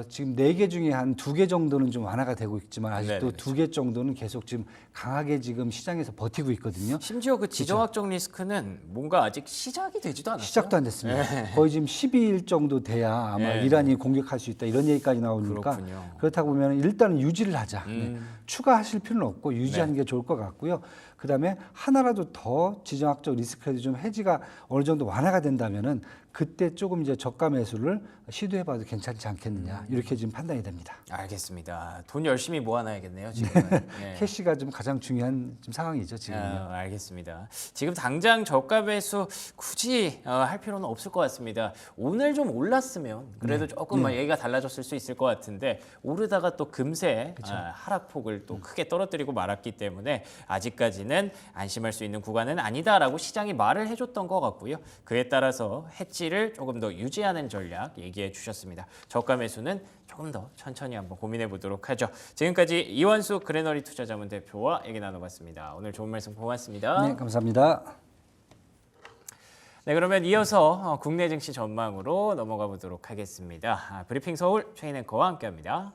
Speaker 3: 지금 4개 중에 한 2개 정도는 좀 완화가 되고 있지만 아직도
Speaker 1: 네네.
Speaker 3: 2개 정도는 계속 지금 강하게 지금 시장에서 버티고 있거든요.
Speaker 1: 심지어 그 지정학적 리스크는 뭔가 아직 시작이 되지도 않았어요.
Speaker 3: 시작도 안 됐습니다. 거의 지금 12일 정도 돼야 아마
Speaker 1: 네.
Speaker 3: 이란이 공격할 수 있다 이런 얘기까지 나오니까
Speaker 1: 그렇군요.
Speaker 3: 그렇다고 보면 일단은 유지를 하자. 네. 추가하실 필요는 없고 유지하는 게 좋을 것 같고요. 그다음에 하나라도 더 지정학적 리스크에도 좀 해지가 어느 정도 완화가 된다면은 그때 조금 이제 저가 매수를 시도해봐도 괜찮지 않겠느냐 이렇게 지금 판단이 됩니다.
Speaker 1: 알겠습니다. 돈 열심히 모아놔야겠네요. 지금은. 예.
Speaker 3: 캐시가 좀 가장 중요한 지금 상황이죠 지금요.
Speaker 1: 알겠습니다. 지금 당장 저가 매수 굳이 할 필요는 없을 것 같습니다. 오늘 좀 올랐으면 그래도 조금 얘기가 달라졌을 수 있을 것 같은데 오르다가 또 금세 하락폭을 또 크게 떨어뜨리고 말았기 때문에 아직까지는 안심할 수 있는 구간은 아니다라고 시장이 말을 해줬던 것 같고요. 그에 따라서 해지를 조금 더 유지하는 전략 얘기해 주셨습니다. 저가 매수는 조금 더 천천히 한번 고민해 보도록 하죠. 지금까지 이원수 그레너리 투자자문 대표와 얘기 나눠봤습니다. 오늘 좋은 말씀 고맙습니다.
Speaker 3: 네, 감사합니다.
Speaker 1: 네, 그러면 이어서 국내 증시 전망으로 넘어가 보도록 하겠습니다. 브리핑 서울 최인 앵커와 함께합니다.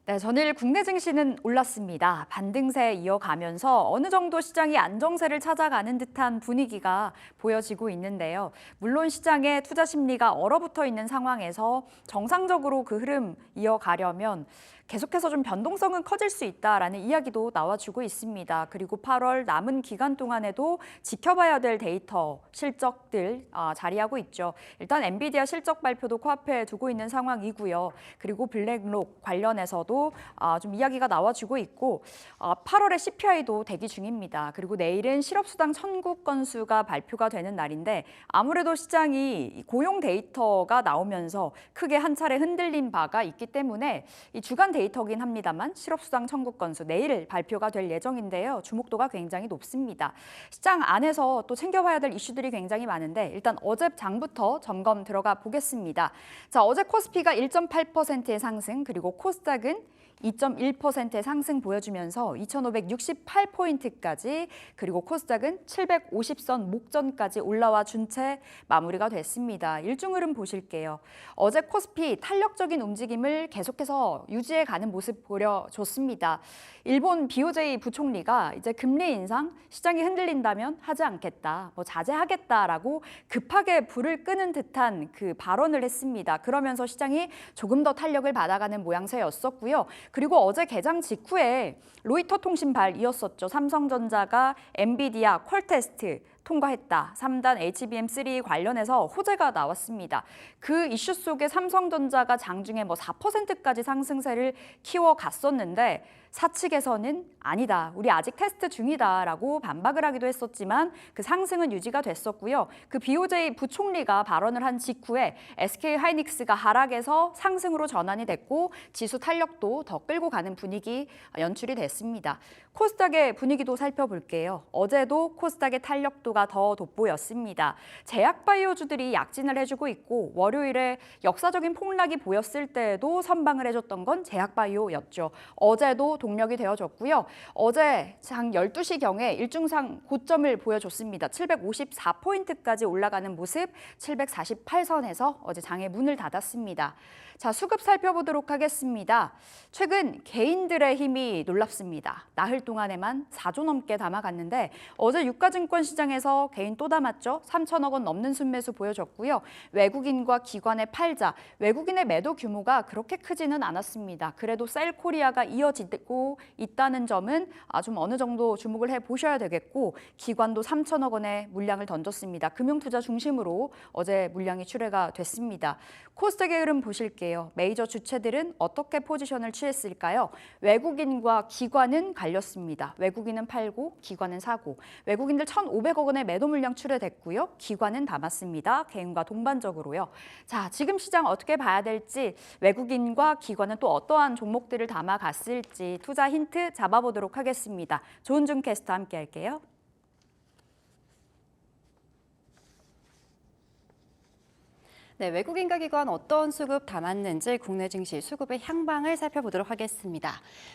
Speaker 4: 네, 전일 국내 증시는 올랐습니다. 반등세 이어가면서 어느 정도 시장이 안정세를 찾아가는 듯한 분위기가 보여지고 있는데요. 물론 시장의 투자 심리가 얼어붙어 있는 상황에서 정상적으로 그 흐름 이어가려면 계속해서 좀 변동성은 커질 수 있다라는 이야기도 나와주고 있습니다. 그리고 8월 남은 기간 동안에도 지켜봐야 될 데이터 실적들 자리하고 있죠. 일단 엔비디아 실적 발표도 코앞에 두고 있는 상황이고요. 그리고 블랙록 관련해서도 좀 이야기가 나와주고 있고 8월에 CPI도 대기 중입니다. 그리고 내일은 실업수당 청구 건수가 발표가 되는 날인데 아무래도 시장이 고용 데이터가 나오면서 크게 한 차례 흔들린 바가 있기 때문에 이 주간 데이터긴 합니다만 실업수당 청구 건수 내일 발표가 될 예정인데요. 주목도가 굉장히 높습니다. 시장 안에서 또 챙겨봐야 될 이슈들이 굉장히 많은데 일단 어제 장부터 점검 들어가 보겠습니다. 자, 어제 코스피가 1.8%의 상승 그리고 코스닥은 2.1%의 상승 보여주면서 2,568포인트까지 그리고 코스닥은 750선 목전까지 올라와 준 채 마무리가 됐습니다. 일중 흐름 보실게요. 어제 코스피 탄력적인 움직임을 계속해서 유지해가는 모습 보여줬습니다. 일본 BOJ 부총리가 이제 금리 인상 시장이 흔들린다면 하지 않겠다, 자제하겠다라고 급하게 불을 끄는 듯한 그 발언을 했습니다. 그러면서 시장이 조금 더 탄력을 받아가는 모양새였었고요. 그리고 어제 개장 직후에 로이터 통신발 이었었죠. 삼성전자가 엔비디아 퀄테스트 통과했다. 3단 HBM3 관련해서 호재가 나왔습니다. 그 이슈 속에 삼성전자가 장중에 4%까지 상승세를 키워갔었는데 사측에서는 아니다, 우리 아직 테스트 중이다라고 반박을 하기도 했었지만 그 상승은 유지가 됐었고요. 그 BOJ 부총리가 발언을 한 직후에 SK하이닉스가 하락에서 상승으로 전환이 됐고 지수 탄력도 더 끌고 가는 분위기 연출이 됐습니다. 코스닥의 분위기도 살펴볼게요. 어제도 코스닥의 탄력도가 더 돋보였습니다. 제약바이오주들이 약진을 해주고 있고 월요일에 역사적인 폭락이 보였을 때에도 선방을 해줬던 건 제약바이오였죠. 어제도 동력이 되어줬고요. 어제 장 12시경에 일중상 고점을 보여줬습니다. 754포인트까지 올라가는 모습, 748선에서 어제 장의 문을 닫았습니다. 자, 수급 살펴보도록 하겠습니다. 최근 개인들의 힘이 놀랍습니다. 나흘 동안에만 4조 넘게 담아갔는데 어제 유가증권 시장에서 개인 또 담았죠. 3천억 원 넘는 순매수 보여줬고요. 외국인과 기관의 팔자, 외국인의 매도 규모가 그렇게 크지는 않았습니다. 그래도 셀코리아가 이어지고 있다는 점은 좀 어느 정도 주목을 해보셔야 되겠고 기관도 3천억 원의 물량을 던졌습니다. 금융투자 중심으로 어제 물량이 출회가 됐습니다. 코스닥의 흐름 보실게요. 메이저 주체들은 어떻게 포지션을 취했을까요? 외국인과 기관은 갈렸습니다. 외국인은 팔고 기관은 사고 외국인들 1,500억 원의 매도 물량 출회됐고요. 기관은 담았습니다. 개인과 동반적으로요. 자, 지금 시장 어떻게 봐야 될지 외국인과 기관은 또 어떠한 종목들을 담아갔을지 투자 힌트 잡아보도록 하겠습니다. 조은중 캐스터 함께 할게요.
Speaker 2: 네, 외국인과 기관 어떤 수급 담았는지 국내 증시 수급의 향방을 살펴보도록 하겠습니다.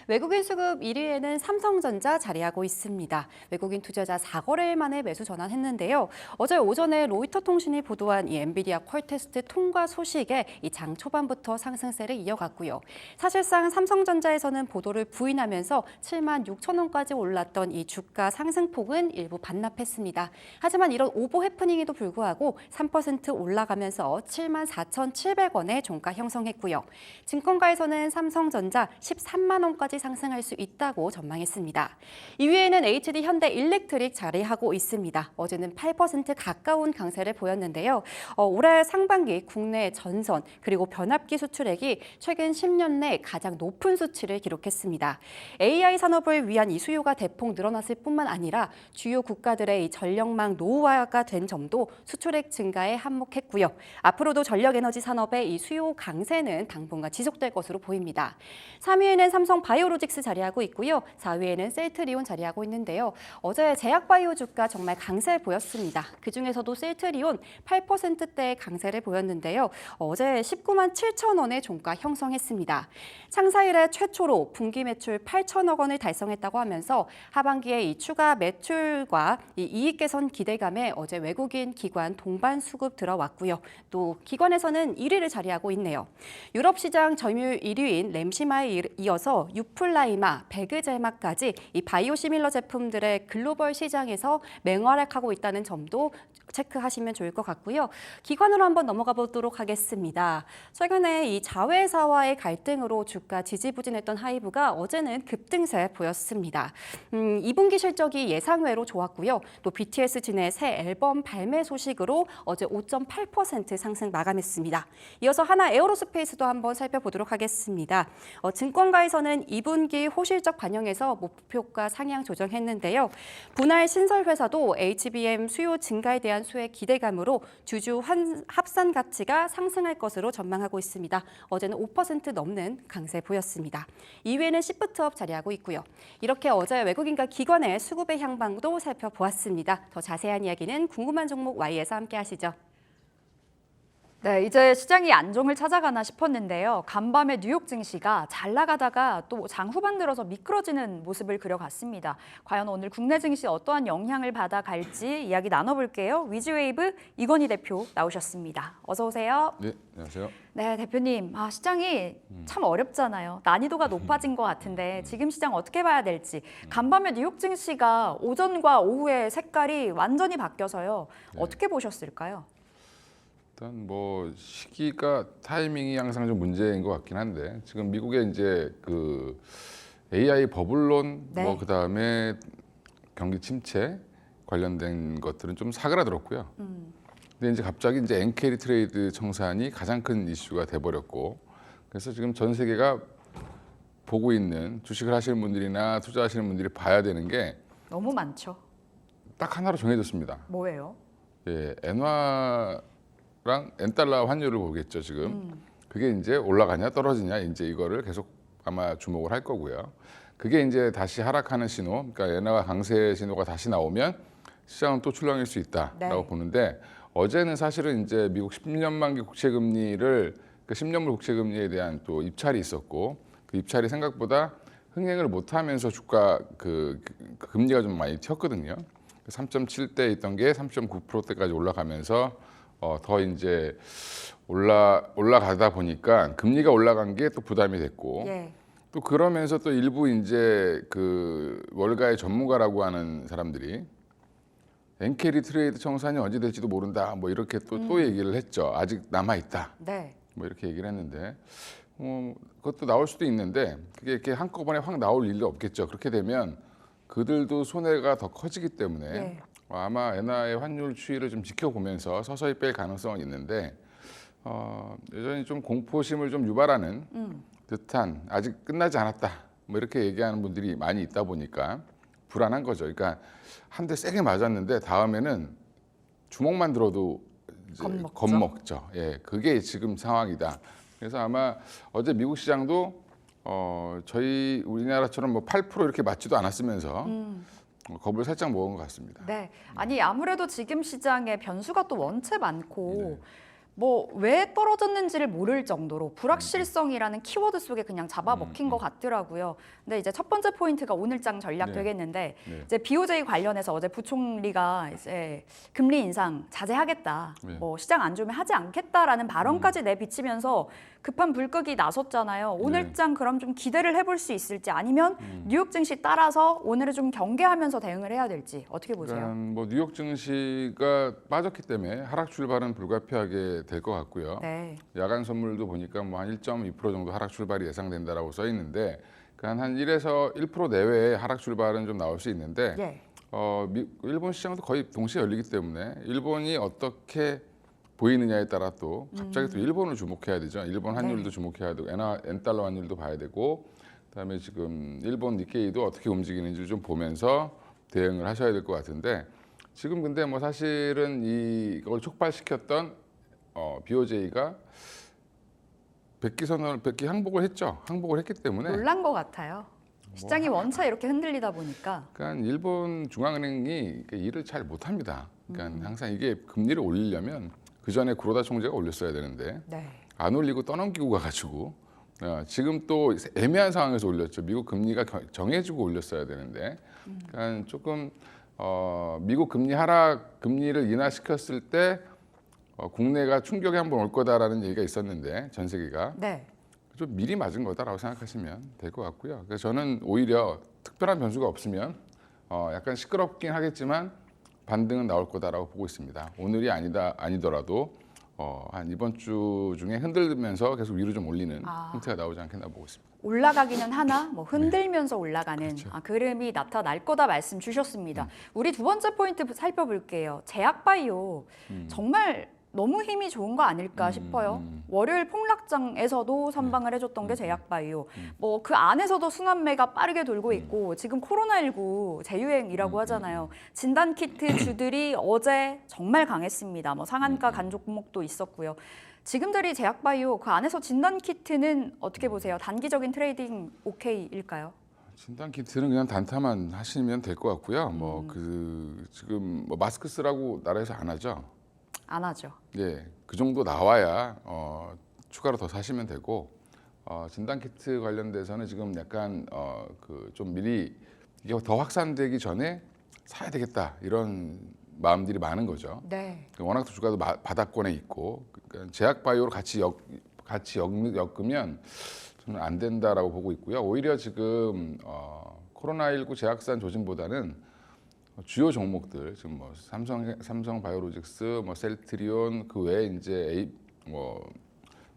Speaker 2: 외국인 수급 1위에는 삼성전자 자리하고 있습니다. 외국인 투자자 4거래일 만에 매수 전환했는데요. 어제 오전에 로이터 통신이 보도한 이 엔비디아 퀄테스트 통과 소식에 이 장 초반부터 상승세를 이어갔고요. 사실상 삼성전자에서는 보도를 부인하면서 7만 6천 원까지 올랐던 이 주가 상승폭은 일부 반납했습니다. 하지만 이런 오보 해프닝에도 불구하고 3% 올라가면서 74,700원의 종가 형성했고요. 증권가에서는 삼성전자 13만 원까지 상승할 수 있다고 전망했습니다. 2위에는 HD 현대 일렉트릭 자리하고 있습니다. 어제는 8% 가까운 강세를 보였는데요. 올해 상반기 국내 전선 그리고 변압기 수출액이 최근 10년 내 가장 높은 수치를 기록했습니다. AI 산업을 위한 이 수요가 대폭 늘어났을 뿐만 아니라 주요 국가들의 이 전력망 노후화가 된 점도 수출액 증가에 한몫했고요. 앞으로도 전력에너지 산업의 이 수요 강세는 당분간 지속될 것으로 보입니다. 3위에는 삼성 바이오로직스 자리하고 있고요. 4위에는 셀트리온 자리하고 있는데요. 어제 제약바이오 주가 정말 강세 보였습니다. 그중에서도 셀트리온 8%대의 강세를 보였는데요. 어제 19만 7천 원의 종가 형성했습니다. 창사 이래 최초로 분기 매출 8천억 원을 달성했다고 하면서 하반기에 이 추가 매출과 이 이익 개선 기대감에 어제 외국인 기관 동반 수급 들어왔고요. 또 기관에서는 1위를 자리하고 있네요. 유럽 시장 점유율 1위인 램시마에 이어서 유플라이마, 베그제마까지 이 바이오시밀러 제품들의 글로벌 시장에서 맹활약하고 있다는 점도 체크하시면 좋을 것 같고요. 기관으로 한번 넘어가 보도록 하겠습니다. 최근에 이 자회사와의 갈등으로 주가 지지부진했던 하이브가 어제는 급등세 보였습니다. 2분기 실적이 예상외로 좋았고요. 또 BTS 진의 새 앨범 발매 소식으로 어제 5.8% 상승 마감했습니다. 이어서 하나 에어로스페이스도 한번 살펴보도록 하겠습니다. 증권가에서는 2분기 호실적 반영에서 목표가 상향 조정했는데요. 분할 신설 회사도 HBM 수요 증가에 대한 수혜 기대감으로 주주 합산 가치가 상승할 것으로 전망하고 있습니다. 어제는 5% 넘는 강세 보였습니다. 2위에는 시프트업 자리하고 있고요. 이렇게 어제 외국인과 기관의 수급의 향방도 살펴보았습니다. 더 자세한 이야기는 궁금한 종목 Y에서 함께 하시죠.
Speaker 4: 네, 이제 시장이 안정을 찾아가나 싶었는데요. 간밤에 뉴욕 증시가 잘 나가다가 또 장 후반 들어서 미끄러지는 모습을 그려갔습니다. 과연 오늘 국내 증시 어떠한 영향을 받아갈지 이야기 나눠볼게요. 위즈웨이브 이건희 대표 나오셨습니다. 어서 오세요.
Speaker 5: 네, 안녕하세요.
Speaker 4: 네, 대표님. 시장이 참 어렵잖아요. 난이도가 높아진 것 같은데 지금 시장 어떻게 봐야 될지. 간밤에 뉴욕 증시가 오전과 오후의 색깔이 완전히 바뀌어서요. 어떻게 보셨을까요?
Speaker 5: 일단 뭐 시기가 타이밍이 항상 좀 문제인 것 같긴 한데 지금 미국의 이제 그 AI 버블론
Speaker 4: 네.
Speaker 5: 뭐 그다음에 경기 침체 관련된 것들은 좀 사그라들었고요. 근데 이제 갑자기 이제 엔캐리 트레이드 청산이 가장 큰 이슈가 돼버렸고 그래서 지금 전 세계가 보고 있는 주식을 하시는 분들이나 투자하시는 분들이 봐야 되는 게
Speaker 4: 너무 많죠.
Speaker 5: 딱 하나로 정해졌습니다.
Speaker 4: 뭐예요?
Speaker 5: 예, 엔화랑 엔달러 환율을 보겠죠 지금. 그게 이제 올라가냐 떨어지냐 이제 이거를 계속 아마 주목을 할 거고요. 그게 이제 다시 하락하는 신호, 그러니까 엔화가 강세 신호가 다시 나오면 시장은 또 출렁일 수 있다라고
Speaker 4: 네.
Speaker 5: 보는데 어제는 사실은 이제 미국 10년 만기 국채 금리를 그 10년물 국채 금리에 대한 또 입찰이 있었고 그 입찰이 생각보다 흥행을 못하면서 주가 그 금리가 좀 많이 튀었거든요. 3.7대 있던 게 3.9%대까지 올라가면서 더 이제 올라가다 보니까 금리가 올라간 게 또 부담이 됐고
Speaker 4: 예.
Speaker 5: 또 그러면서 또 일부 이제 그 월가의 전문가라고 하는 사람들이 엔캐리 트레이드 청산이 언제 될지도 모른다 뭐 이렇게 또 얘기를 했죠. 아직 남아 있다.
Speaker 4: 네.
Speaker 5: 뭐 이렇게 얘기를 했는데 그것도 나올 수도 있는데 그게 이렇게 한꺼번에 확 나올 일도 없겠죠. 그렇게 되면 그들도 손해가 더 커지기 때문에
Speaker 4: 네.
Speaker 5: 아마 엔화의 환율 추이를 좀 지켜보면서 서서히 뺄 가능성은 있는데 여전히 좀 공포심을 좀 유발하는 듯한 아직 끝나지 않았다 뭐 이렇게 얘기하는 분들이 많이 있다 보니까 불안한 거죠. 그러니까 한 대 세게 맞았는데 다음에는 주먹만 들어도 이제 겁먹죠. 예, 그게 지금 상황이다. 그래서 아마 어제 미국 시장도 저희 우리나라처럼 뭐 8% 이렇게 맞지도 않았으면서 겁을 살짝 먹은 것 같습니다.
Speaker 4: 네. 아니 아무래도 지금 시장에 변수가 또 원체 많고 뭐 왜 떨어졌는지를 모를 정도로 불확실성이라는 키워드 속에 그냥 잡아먹힌 것 같더라고요. 근데 이제 첫 번째 포인트가 오늘장 전략
Speaker 5: 네.
Speaker 4: 되겠는데
Speaker 5: 네.
Speaker 4: 이제 BOJ 관련해서 어제 부총리가 이제 금리 인상 자제하겠다,
Speaker 5: 네.
Speaker 4: 뭐 시장 안 좋으면 하지 않겠다라는 발언까지 내비치면서 급한 불끄기 나섰잖아요. 오늘장 그럼 좀 기대를 해볼 수 있을지 아니면 뉴욕 증시 따라서 오늘은 좀 경계하면서 대응을 해야 될지 어떻게 보세요?
Speaker 5: 그러니까 뭐 뉴욕 증시가 빠졌기 때문에 하락 출발은 불가피하게 될 것 같고요.
Speaker 4: 네.
Speaker 5: 야간 선물도 보니까 뭐 한 1.2% 정도 하락 출발이 예상된다라고 써 있는데 한 1에서 1% 내외의 하락 출발은 좀 나올 수 있는데
Speaker 4: 예.
Speaker 5: 일본 시장도 거의 동시에 열리기 때문에 일본이 어떻게 보이느냐에 따라 또 갑자기 또 일본을 주목해야 되죠. 일본 환율도 주목해야 되고 엔달러 환율도 봐야 되고 그다음에 지금 일본 니케이도 어떻게 움직이는지 좀 보면서 대응을 하셔야 될 것 같은데 지금 근데 뭐 사실은 이걸 촉발시켰던 BOJ가 백기 항복을 했죠. 항복을 했기 때문에
Speaker 4: 놀란 것 같아요. 시장이 원차 이렇게 흔들리다 보니까.
Speaker 5: 그러니까 일본 중앙은행이 일을 잘 못합니다. 그러니까 항상 이게 금리를 올리려면 그 전에 구로다 총재가 올렸어야 되는데
Speaker 4: 네.
Speaker 5: 안 올리고 떠넘기고 가가지고 지금 또 애매한 상황에서 올렸죠. 미국 금리가 정해지고 올렸어야 되는데 그러니까 조금 미국 금리 하락 금리를 인하시켰을 때 국내가 충격이 한번 올 거다라는 얘기가 있었는데 전 세계가
Speaker 4: 네.
Speaker 5: 좀 미리 맞은 거다라고 생각하시면 될 것 같고요. 그래서 저는 오히려 특별한 변수가 없으면 약간 시끄럽긴 하겠지만 반등은 나올 거다라고 보고 있습니다. 오늘이 아니더라도 한 이번 주 중에 흔들면서 계속 위로 좀 올리는 형태가 나오지 않겠나 보고 있습니다.
Speaker 4: 올라가기는 하나 뭐 흔들면서 올라가는
Speaker 5: 그렇죠.
Speaker 4: 그림이 나타날 거다 말씀 주셨습니다. 우리 두 번째 포인트 살펴볼게요. 제약바이오 정말 너무 힘이 좋은 거 아닐까 싶어요. 월요일 폭락장에서도 선방을 해줬던 게 제약바이오. 뭐 그 안에서도 순환매가 빠르게 돌고 있고 지금 코로나19 재유행이라고 하잖아요. 진단키트 주들이 어제 정말 강했습니다. 뭐 상한가 간 종목도 있었고요. 지금들이 제약바이오 그 안에서 진단키트는 어떻게 보세요? 단기적인 트레이딩 오케이일까요?
Speaker 5: 진단 키트는 그냥 단타만 하시면 될 것 같고요. 뭐 그 지금 뭐 마스크 쓰라고 나라에서 안 하죠.
Speaker 4: 안 하죠.
Speaker 5: 예, 그 정도 나와야 추가로 더 사시면 되고 진단 키트 관련돼서는 지금 약간 그 좀 미리 이게 더 확산되기 전에 사야 되겠다 이런 마음들이 많은 거죠.
Speaker 4: 네.
Speaker 5: 워낙 주가도 바닥권에 있고 그러니까 제약바이오로 같이 엮으면 저는 안 된다라고 보고 있고요. 오히려 지금 코로나19 제약산 조짐보다는 주요 종목들 지금 뭐 삼성바이오로직스, 뭐 셀트리온 그 외에 이제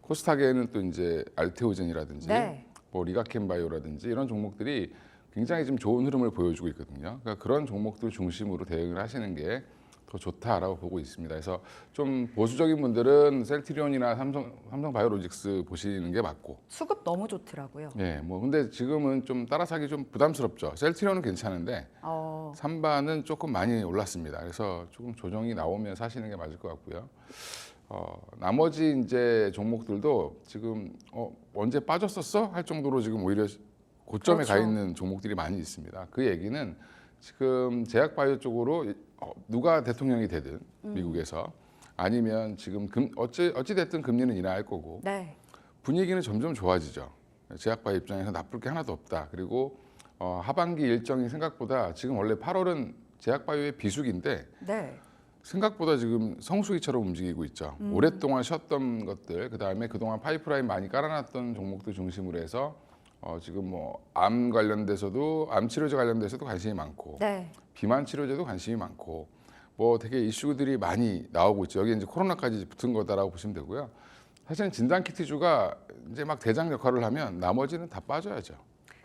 Speaker 5: 코스닥에는 또 이제 알테오젠이라든지
Speaker 4: 네.
Speaker 5: 뭐 리가켄바이오라든지 이런 종목들이 굉장히 지금 좋은 흐름을 보여주고 있거든요. 그러니까 그런 종목들 중심으로 대응을 하시는 게 더 좋다라고 보고 있습니다. 그래서 좀 보수적인 분들은 셀트리온이나 삼성바이오로직스 보시는 게 맞고.
Speaker 4: 수급 너무 좋더라고요.
Speaker 5: 예, 뭐 근데 지금은 좀 따라 사기 좀 부담스럽죠. 셀트리온은 괜찮은데 삼바는 조금 많이 올랐습니다. 그래서 조금 조정이 나오면 사시는 게 맞을 것 같고요. 나머지 이제 종목들도 지금 언제 빠졌었어? 할 정도로 지금 오히려 고점에
Speaker 4: 그렇죠.
Speaker 5: 가 있는 종목들이 많이 있습니다. 그 얘기는 지금 제약바이오 쪽으로 누가 대통령이 되든 미국에서 아니면 지금 어찌 됐든 금리는 인하할 거고
Speaker 4: 네.
Speaker 5: 분위기는 점점 좋아지죠. 제약바이오 입장에서 나쁠 게 하나도 없다. 그리고 하반기 일정이 생각보다 지금 원래 8월은 제약바이오의 비수기인데
Speaker 4: 네.
Speaker 5: 생각보다 지금 성수기처럼 움직이고 있죠. 오랫동안 쉬었던 것들, 그다음에 그동안 파이프라인 많이 깔아놨던 종목들 중심으로 해서 지금 뭐 암 관련돼서도 암 치료제 관련돼서도 관심이 많고
Speaker 4: 네.
Speaker 5: 비만 치료제도 관심이 많고 뭐 되게 이슈들이 많이 나오고 있죠. 여기 이제 코로나까지 붙은 거다라고 보시면 되고요. 사실은 진단 키트주가 이제 막 대장 역할을 하면 나머지는 다 빠져야죠.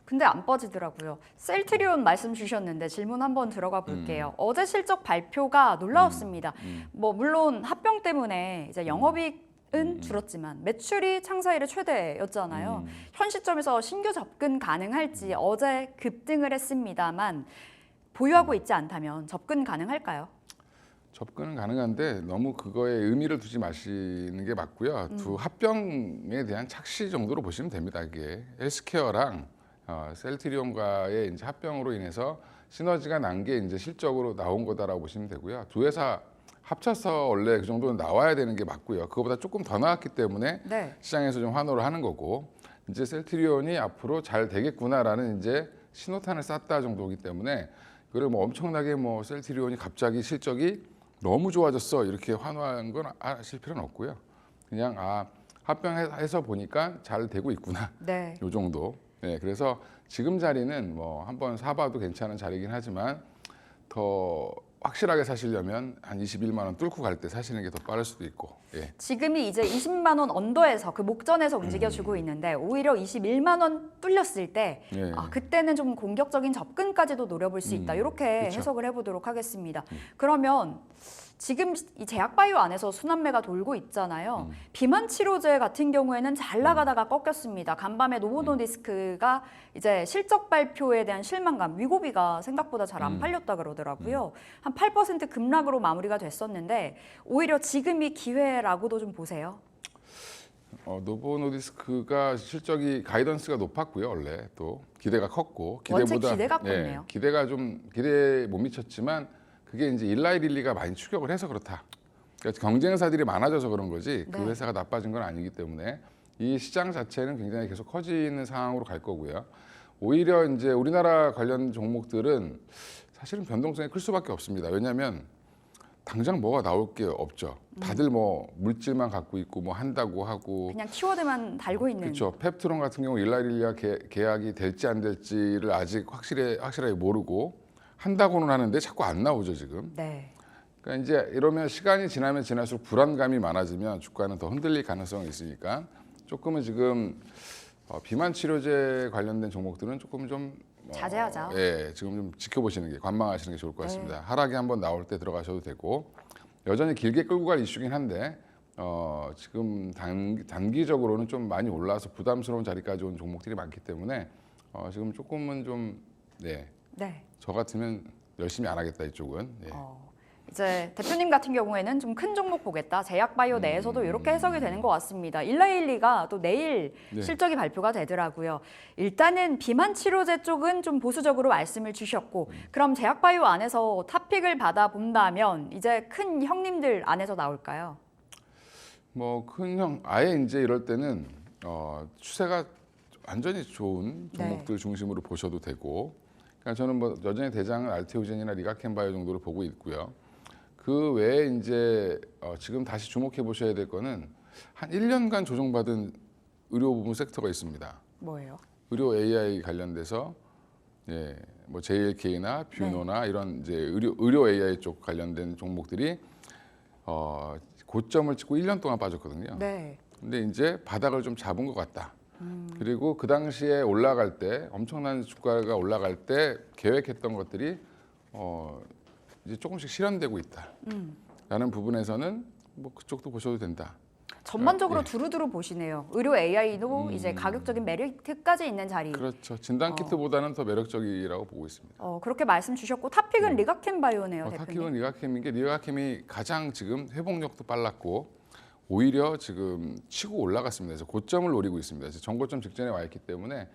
Speaker 4: 근데 안 빠지더라고요. 셀트리온 말씀 주셨는데 질문 한번 들어가 볼게요. 어제 실적 발표가 놀라웠습니다. 뭐 물론 합병 때문에 이제 영업이익은 줄었지만 매출이 창사 이래 최대였잖아요. 현 시점에서 신규 접근 가능할지 어제 급등을 했습니다만 보유하고 있지 않다면 접근 가능할까요?
Speaker 5: 접근은 가능한데 너무 그거에 의미를 두지 마시는 게 맞고요. 두 합병에 대한 착시 정도로 보시면 됩니다. 이게 헬스케어랑 셀트리온과의 이제 합병으로 인해서 시너지가 난 게 이제 실적으로 나온 거다라고 보시면 되고요. 두 회사 합쳐서 원래 그 정도는 나와야 되는 게 맞고요. 그거보다 조금 더 나왔기 때문에
Speaker 4: 네.
Speaker 5: 시장에서 좀 환호를 하는 거고 이제 셀트리온이 앞으로 잘 되겠구나라는 이제 신호탄을 쐈다 정도이기 때문에 그걸 뭐 엄청나게 뭐 셀트리온이 갑자기 실적이 너무 좋아졌어 이렇게 환호한 건 하실 필요는 없고요. 그냥 합병해서 보니까 잘 되고 있구나.
Speaker 4: 네.
Speaker 5: 요 정도. 네, 그래서 지금 자리는 뭐 한번 사봐도 괜찮은 자리긴 하지만 더 확실하게 사시려면 한 21만 원 뚫고 갈 때 사시는 게 더 빠를 수도 있고. 예.
Speaker 4: 지금이 이제 20만 원 언더에서 그 목전에서 움직여주고 있는데 오히려 21만 원 뚫렸을 때
Speaker 5: 예.
Speaker 4: 그때는 좀 공격적인 접근까지도 노려볼 수 있다. 이렇게
Speaker 5: 그렇죠.
Speaker 4: 해석을 해보도록 하겠습니다. 그러면 지금 이 제약바이오 안에서 순환매가 돌고 있잖아요. 비만 치료제 같은 경우에는 잘 나가다가 꺾였습니다. 간밤에 노보노디스크가 이제 실적 발표에 대한 실망감, 위고비가 생각보다 잘 안 팔렸다 그러더라고요. 한 8% 급락으로 마무리가 됐었는데 오히려 지금이 기회라고도 좀 보세요.
Speaker 5: 노보노디스크가 실적이 가이던스가 높았고요. 원래 또 기대가 컸고
Speaker 4: 원체 기대가 컸네요.
Speaker 5: 기대가 좀 기대에 못 미쳤지만 그게 이제 일라이 릴리가 많이 추격을 해서 그렇다. 그러니까 경쟁사들이 많아져서 그런 거지 그
Speaker 4: 네.
Speaker 5: 회사가 나빠진 건 아니기 때문에 이 시장 자체는 굉장히 계속 커지는 상황으로 갈 거고요. 오히려 이제 우리나라 관련 종목들은 사실은 변동성이 클 수밖에 없습니다. 왜냐하면 당장 뭐가 나올 게 없죠. 다들 뭐 물질만 갖고 있고 뭐 한다고 하고
Speaker 4: 그냥 키워드만 달고 있는.
Speaker 5: 그렇죠. 펩트론 같은 경우 일라이 릴리와 계약이 될지 안 될지를 아직 확실하게 모르고 한다고는 하는데 자꾸 안 나오죠 지금.
Speaker 4: 네.
Speaker 5: 그러니까 이제 이러면 시간이 지나면 지날수록 불안감이 많아지면 주가는 더 흔들릴 가능성이 있으니까 조금은 지금 비만 치료제 관련된 종목들은 조금 좀
Speaker 4: 자제하자.
Speaker 5: 예, 지금 좀 지켜보시는 게 관망하시는 게 좋을 것 같습니다. 하락이 한번 나올 때 들어가셔도 되고 여전히 길게 끌고 갈 이슈긴 한데 지금 단기적으로는 좀 많이 올라서 부담스러운 자리까지 온 종목들이 많기 때문에 지금 조금은 좀 네,
Speaker 4: 네.
Speaker 5: 저 같으면 열심히 안 하겠다 이쪽은. 예.
Speaker 4: 이제 대표님 같은 경우에는 좀 큰 종목 보겠다. 제약바이오 내에서도 이렇게 해석이 되는 것 같습니다. 112가 또 내일
Speaker 5: 네.
Speaker 4: 실적이 발표가 되더라고요. 일단은 비만 치료제 쪽은 좀 보수적으로 말씀을 주셨고 그럼 제약바이오 안에서 탑픽을 받아본다면 이제 큰 형님들 안에서 나올까요?
Speaker 5: 뭐 큰 형 아예 이제 이럴 때는 추세가 완전히 좋은 종목들 중심으로 보셔도 되고 그러니까 저는 뭐 여전히 대장은 알테오젠이나 리가켄바이오 정도를 보고 있고요. 그 외에 이제 지금 다시 주목해 보셔야 될 거는 한 1년간 조정받은 의료 부문 섹터가 있습니다.
Speaker 4: 뭐예요?
Speaker 5: 의료 AI 관련돼서 예, 뭐 JLK나 뷰노나 이런 이제 의료 AI 쪽 관련된 종목들이 고점을 찍고 1년 동안 빠졌거든요.
Speaker 4: 네.
Speaker 5: 근데 이제 바닥을 좀 잡은 것 같다. 그리고 그 당시에 올라갈 때 엄청난 주가가 올라갈 때 계획했던 것들이 이제 조금씩 실현되고 있다라는 부분에서는 뭐 그쪽도 보셔도 된다.
Speaker 4: 전반적으로
Speaker 5: 예.
Speaker 4: 두루두루 보시네요. 의료 AI도 이제 가격적인 메리트까지 있는 자리.
Speaker 5: 그렇죠. 진단 키트보다는 더 매력적이라고 보고 있습니다.
Speaker 4: 그렇게 말씀 주셨고 탑픽은 리가켄바이오네요, 대표님.
Speaker 5: 타키는 리가캠인 게 리가캠이 가장 지금 회복력도 빨랐고 오히려 지금 치고 올라갔습니다. 그래서 고점을 노리고 있습니다. 그래서 전고점 직전에 와 있기 때문에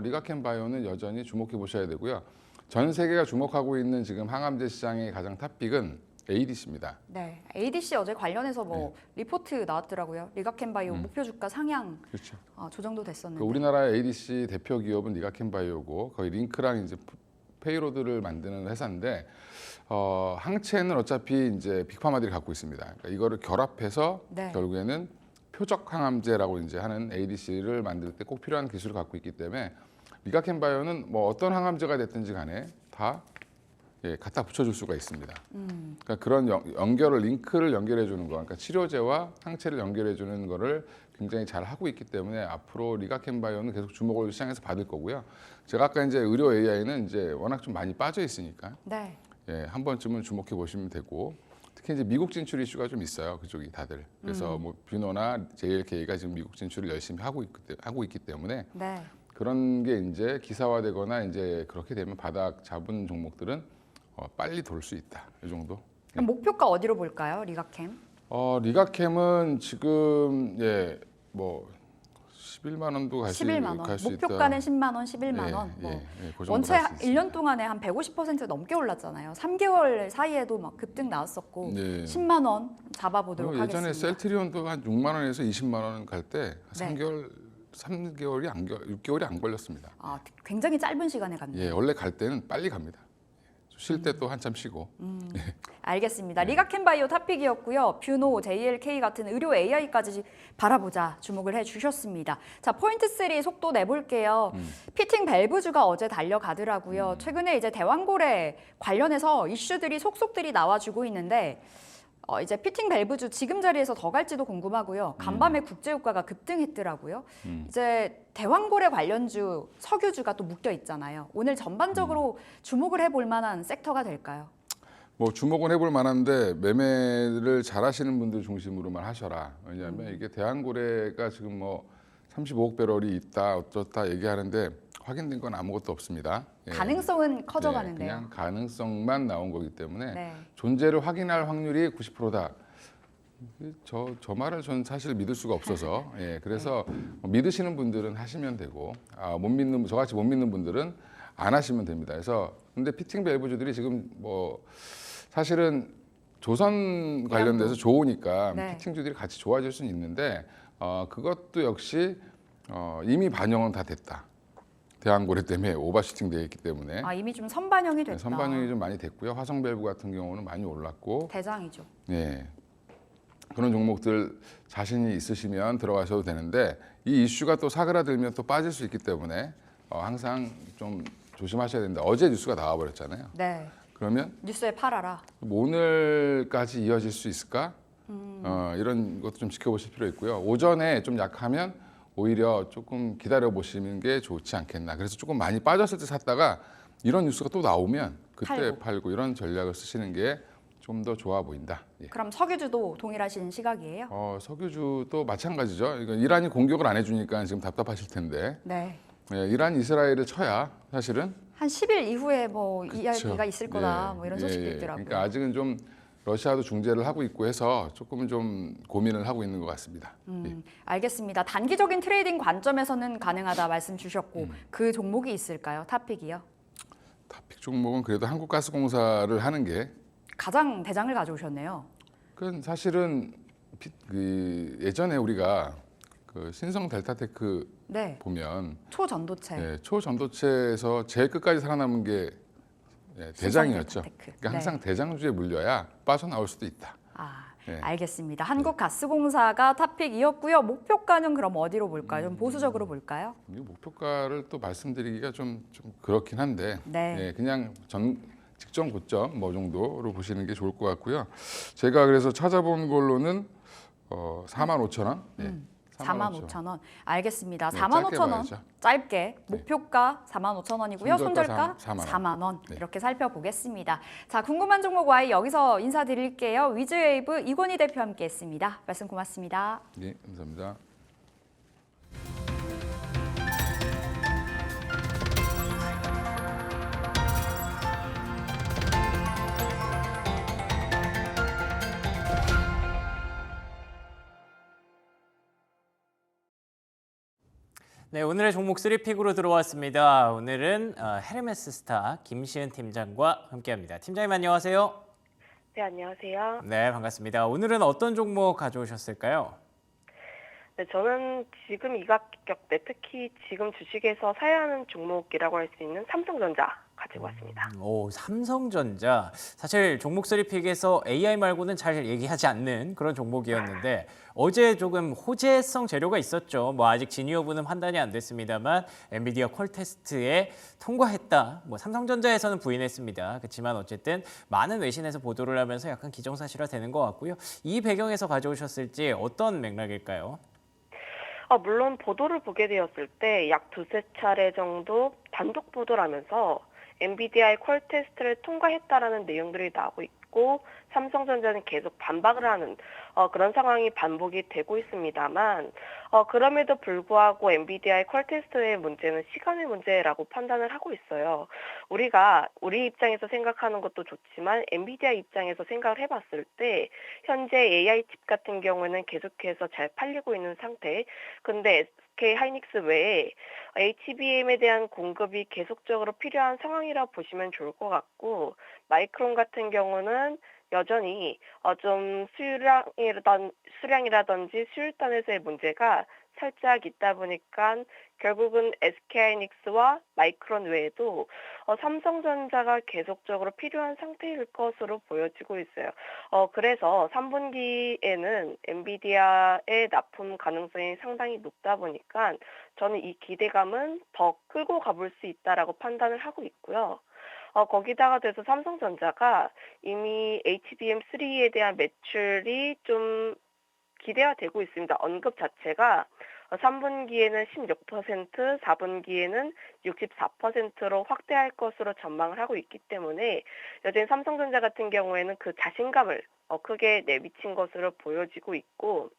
Speaker 5: 리가켄바이오는 여전히 주목해 보셔야 되고요. 전 세계가 주목하고 있는 지금 항암제 시장의 가장 탑픽은 ADC입니다.
Speaker 4: 네, ADC 어제 관련해서 뭐 리포트 나왔더라고요. 리가켄바이오 목표 주가 상향
Speaker 5: 그렇죠.
Speaker 4: 조정도
Speaker 5: 그
Speaker 4: 됐었는데.
Speaker 5: 우리나라의 ADC 대표 기업은 리가켄바이오고 거의 링크랑 이제 페이로드를 만드는 회사인데 항체는 어차피 이제 빅파마들이 갖고 있습니다. 그러니까 이거를 결합해서
Speaker 4: 네.
Speaker 5: 결국에는 표적 항암제라고 이제 하는 ADC를 만들 때 꼭 필요한 기술을 갖고 있기 때문에 리가켄바이오는 뭐 어떤 항암제가 됐든지 간에 다 갖다 붙여줄 수가 있습니다. 그러니까 그런 연결을 링크를 연결해 주는 거, 그러니까 치료제와 항체를 연결해 주는 거를 굉장히 잘 하고 있기 때문에 앞으로 리가켄바이오는 계속 주목을 시장에서 받을 거고요. 제가 아까 이제 의료 AI는 이제 워낙 좀 많이 빠져 있으니까
Speaker 4: 네.
Speaker 5: 한 번쯤은 주목해 보시면 되고 특히 이제 미국 진출 이슈가 좀 있어요. 그쪽이 다들. 그래서 뭐 뷰노나 JLK가 지금 미국 진출을 열심히 하고 있기 때문에
Speaker 4: 네.
Speaker 5: 그런 게 이제 기사화되거나 이제 그렇게 되면 바닥 잡은 종목들은 빨리 돌 수 있다. 이 정도.
Speaker 4: 그럼 목표가 어디로 볼까요, 리가캠?
Speaker 5: 리가캠은 지금 뭐 11만 원도 갈 수
Speaker 4: 11만 원.
Speaker 5: 있다.
Speaker 4: 목표가는 10만 원, 11만 원.
Speaker 5: 그 정도
Speaker 4: 원체
Speaker 5: 갈수 있습니다.
Speaker 4: 1년 동안에 한 150% 넘게 올랐잖아요. 3개월 사이에도 막 급등 나왔었고
Speaker 5: 네.
Speaker 4: 10만 원 잡아보도록
Speaker 5: 예전에
Speaker 4: 하겠습니다.
Speaker 5: 셀트리온도 한 6만 원에서 20만 원 갈 때
Speaker 4: 네.
Speaker 5: 6개월이 안 걸렸습니다.
Speaker 4: 굉장히 짧은 시간에 갔네요.
Speaker 5: 예, 원래 갈 때는 빨리 갑니다. 쉴 때 또 한참 쉬고.
Speaker 4: 알겠습니다. 리가켄바이오 탑픽이었고요. 뷰노, JLK 같은 의료 AI까지 바라보자 주목을 해주셨습니다. 자, 포인트 3 속도 내볼게요. 피팅 밸브주가 어제 달려가더라고요. 최근에 이제 대왕고래 관련해서 이슈들이 속속들이 나와주고 있는데 이제 피팅 밸브주 지금 자리에서 더 갈지도 궁금하고요. 간밤에 국제유가가 급등했더라고요. 이제 대왕고래 관련주, 석유주가 또 묶여 있잖아요. 오늘 전반적으로 주목을 해볼 만한 섹터가 될까요?
Speaker 5: 뭐 주목은 해볼 만한데 매매를 잘하시는 분들 중심으로만 하셔라. 왜냐하면 이게 대한고래가 지금 뭐 35억 배럴이 있다 어쩌다 얘기하는데 확인된 건 아무것도 없습니다.
Speaker 4: 가능성은 커져가는데요.
Speaker 5: 그냥 가능성만 나온 거기 때문에
Speaker 4: 네.
Speaker 5: 존재를 확인할 확률이 90%다. 저 말을 저는 사실 믿을 수가 없어서 그래서 믿으시는 분들은 하시면 되고 저같이 못 믿는 분들은 안 하시면 됩니다. 그래서 근데 피팅 밸브주들이 지금 뭐 사실은 조선 관련돼서 좋으니까
Speaker 4: 네.
Speaker 5: 피팅주들이 같이 좋아질 수는 있는데 그것도 역시 이미 반영은 다 됐다. 대왕고래 때문에 오버슈팅 되어 있기 때문에
Speaker 4: 이미 좀 선반영이 됐다.
Speaker 5: 선반영이 좀 많이 됐고요. 화성밸브 같은 경우는 많이 올랐고
Speaker 4: 대장이죠.
Speaker 5: 그런 종목들 자신이 있으시면 들어가셔도 되는데 이 이슈가 또 사그라들면 또 빠질 수 있기 때문에 항상 좀 조심하셔야 되는데 어제 뉴스가 나와버렸잖아요.
Speaker 4: 네.
Speaker 5: 그러면
Speaker 4: 뉴스에 팔아라.
Speaker 5: 뭐 오늘까지 이어질 수 있을까? 이런 것도 좀 지켜보실 필요 있고요. 오전에 좀 약하면 오히려 조금 기다려 보시는 게 좋지 않겠나. 그래서 조금 많이 빠졌을 때 샀다가 이런 뉴스가 또 나오면 그때 팔고 이런 전략을 쓰시는 게 좀 더 좋아 보인다. 예.
Speaker 4: 그럼 석유주도 동일하신 시각이에요?
Speaker 5: 석유주도 마찬가지죠. 이거 이란이 공격을 안 해주니까 지금 답답하실 텐데
Speaker 4: 네.
Speaker 5: 예, 이란 이스라엘을 쳐야 사실은
Speaker 4: 한 10일 이후에 뭐 이야기가
Speaker 5: 그렇죠.
Speaker 4: 있을 거다 뭐 이런 소식도
Speaker 5: 예.
Speaker 4: 있더라고요.
Speaker 5: 그러니까 아직은 좀 러시아도 중재를 하고 있고 해서 조금은 좀 고민을 하고 있는 것 같습니다. 예.
Speaker 4: 알겠습니다. 단기적인 트레이딩 관점에서는 가능하다 말씀 주셨고 그 종목이 있을까요? 탑픽이요?
Speaker 5: 탑픽 종목은 그래도 한국가스공사를 하는 게
Speaker 4: 가장 대장을 가져오셨네요.
Speaker 5: 그건 사실은 그 예전에 우리가 그 신성 델타테크
Speaker 4: 네.
Speaker 5: 보면
Speaker 4: 초전도체.
Speaker 5: 예, 초전도체에서 제일 끝까지 살아남은 게 예, 대장이었죠.
Speaker 4: 델타테크.
Speaker 5: 그러니까 항상 대장주에 물려야 빠져나올 수도 있다. 네.
Speaker 4: 알겠습니다. 한국가스공사가 탑픽이었고요. 목표가는 그럼 어디로 볼까요? 좀 보수적으로 볼까요?
Speaker 5: 이 목표가를 또 말씀드리기가 좀 그렇긴 한데
Speaker 4: 네.
Speaker 5: 예, 그냥 직전 고점 뭐 정도로 보시는 게 좋을 것 같고요. 제가 그래서 찾아본 걸로는 45,000원. 네.
Speaker 4: 45,000원. 알겠습니다.
Speaker 5: 네,
Speaker 4: 45,000원.
Speaker 5: 짧게 봐야죠.
Speaker 4: 짧게. 목표가 45,000원이고요.
Speaker 5: 손절가
Speaker 4: 손절가
Speaker 5: 4만 원.
Speaker 4: 4만 원.
Speaker 5: 네.
Speaker 4: 이렇게 살펴보겠습니다. 자, 궁금한 종목 Y 여기서 인사드릴게요. 위즈웨이브 이건희 대표 함께했습니다. 말씀 고맙습니다.
Speaker 5: 네, 감사합니다.
Speaker 1: 네, 오늘의 종목 3픽으로 들어왔습니다. 오늘은 헤르메스 스타 김시은 팀장과 함께합니다. 팀장님 안녕하세요.
Speaker 6: 네, 안녕하세요.
Speaker 1: 네, 반갑습니다. 오늘은 어떤 종목 가져오셨을까요?
Speaker 6: 네, 저는 지금 이 가격대 특히 지금 주식에서 사야 하는 종목이라고 할 수 있는 삼성전자 가지고 왔습니다.
Speaker 1: 오, 삼성전자. 사실 종목 3픽에서 AI 말고는 잘 얘기하지 않는 그런 종목이었는데 어제 조금 호재성 재료가 있었죠. 뭐 아직 진위 여부는 판단이 안 됐습니다만 엔비디아 퀄 테스트에 통과했다. 뭐 삼성전자에서는 부인했습니다. 그렇지만 어쨌든 많은 외신에서 보도를 하면서 약간 기정사실화 되는 것 같고요. 이 배경에서 가져오셨을지 어떤 맥락일까요?
Speaker 6: 물론 보도를 보게 되었을 때 약 두세 차례 정도 단독 보도를 하면서 엔비디아의 퀄 테스트를 통과했다라는 내용들이 나오고 있고 삼성전자는 계속 반박을 하는 그런 상황이 반복이 되고 있습니다만 그럼에도 불구하고 엔비디아의 퀄 테스트의 문제는 시간의 문제라고 판단을 하고 있어요. 우리가 우리 입장에서 생각하는 것도 좋지만 엔비디아 입장에서 생각을 해봤을 때 현재 AI 칩 같은 경우에는 계속해서 잘 팔리고 있는 상태. 근데 SK 하이닉스 외에 HBM에 대한 공급이 계속적으로 필요한 상황이라 보시면 좋을 것 같고 마이크론 같은 경우는 여전히 좀 수량이라든지 수율단에서의 문제가 살짝 있다 보니까 결국은 SK하이닉스와 마이크론 외에도 삼성전자가 계속적으로 필요한 상태일 것으로 보여지고 있어요. 그래서 3분기에는 엔비디아의 납품 가능성이 상당히 높다 보니까 저는 이 기대감은 더 끌고 가볼 수 있다라고 판단을 하고 있고요. 거기다가 돼서 삼성전자가 이미 HBM3에 대한 매출이 좀 기대가 되고 있습니다. 언급 자체가 3분기에는 16%, 4분기에는 64%로 확대할 것으로 전망을 하고 있기 때문에 여전히 삼성전자 같은 경우에는 그 자신감을 크게 내비친 것으로 보여지고 있고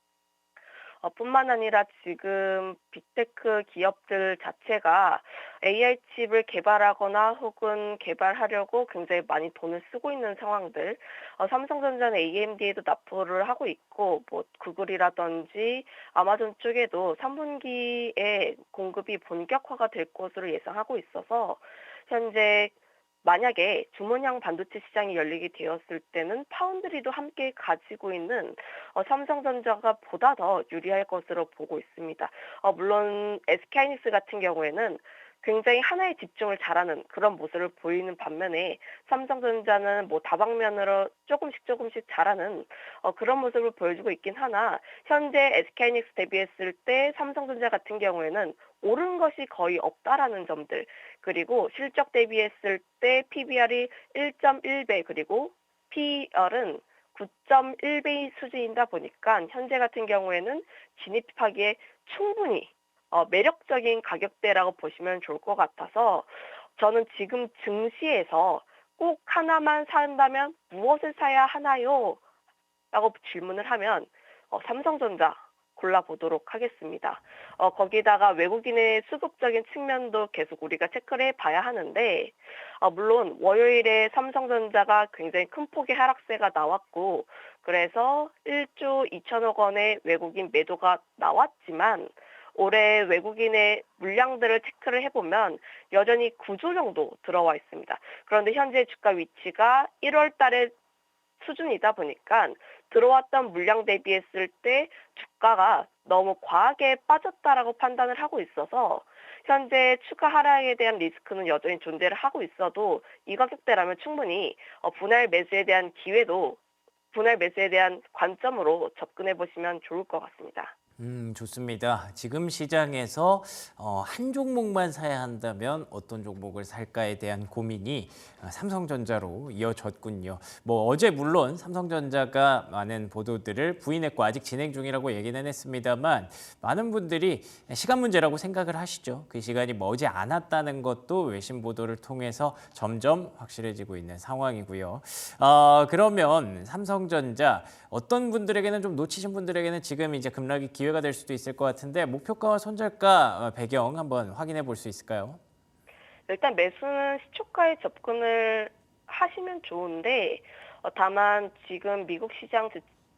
Speaker 6: 뿐만 아니라 지금 빅테크 기업들 자체가 AI 칩을 개발하거나 혹은 개발하려고 굉장히 많이 돈을 쓰고 있는 상황들. 삼성전자는 AMD에도 납부를 하고 있고 뭐 구글이라든지 아마존 쪽에도 3분기에 공급이 본격화가 될 것으로 예상하고 있어서 현재 만약에 주문형 반도체 시장이 열리게 되었을 때는 파운드리도 함께 가지고 있는 삼성전자가 보다 더 유리할 것으로 보고 있습니다. 물론 SK하이닉스 같은 경우에는 굉장히 하나에 집중을 잘하는 그런 모습을 보이는 반면에 삼성전자는 뭐 다방면으로 조금씩 잘하는 그런 모습을 보여주고 있긴 하나 현재 SK하이닉스 대비했을 때 삼성전자 같은 경우에는 오른 것이 거의 없다라는 점들, 그리고 실적 대비했을 때 PBR이 1.1배, 그리고 PER은 9.1배 수준이다 보니까 현재 같은 경우에는 진입하기에 충분히 매력적인 가격대라고 보시면 좋을 것 같아서 저는 지금 증시에서 꼭 하나만 산다면 무엇을 사야 하나요? 라고 질문을 하면 삼성전자 골라보도록 하겠습니다. 거기다가 외국인의 수급적인 측면도 계속 우리가 체크를 해봐야 하는데 물론 월요일에 삼성전자가 굉장히 큰 폭의 하락세가 나왔고 그래서 1조 2천억 원의 외국인 매도가 나왔지만 올해 외국인의 물량들을 체크를 해보면 여전히 9조 정도 들어와 있습니다. 그런데 현재 주가 위치가 1월 달에 수준이다 보니까 들어왔던 물량 대비했을 때 주가가 너무 과하게 빠졌다라고 판단을 하고 있어서 현재 추가 하락에 대한 리스크는 여전히 존재를 하고 있어도 이 가격대라면 충분히 분할 매수에 대한 기회도 분할 매수에 대한 관점으로 접근해 보시면 좋을 것 같습니다.
Speaker 1: 좋습니다. 지금 시장에서 한 종목만 사야 한다면 어떤 종목을 살까에 대한 고민이 삼성전자로 이어졌군요. 뭐 어제 물론 삼성전자가 많은 보도들을 부인했고 아직 진행 중이라고 얘기는 했습니다만 많은 분들이 시간 문제라고 생각을 하시죠. 그 시간이 머지 않았다는 것도 외신 보도를 통해서 점점 확실해지고 있는 상황이고요. 그러면 삼성전자 어떤 분들에게는 좀 놓치신 분들에게는 지금 이제 급락이 기회가 될 수도 있을 것 같은데 목표가와 손절가 배경 한번 확인해 볼 수 있을까요?
Speaker 6: 일단 매수는 시초가에 접근을 하시면 좋은데 다만 지금 미국 시장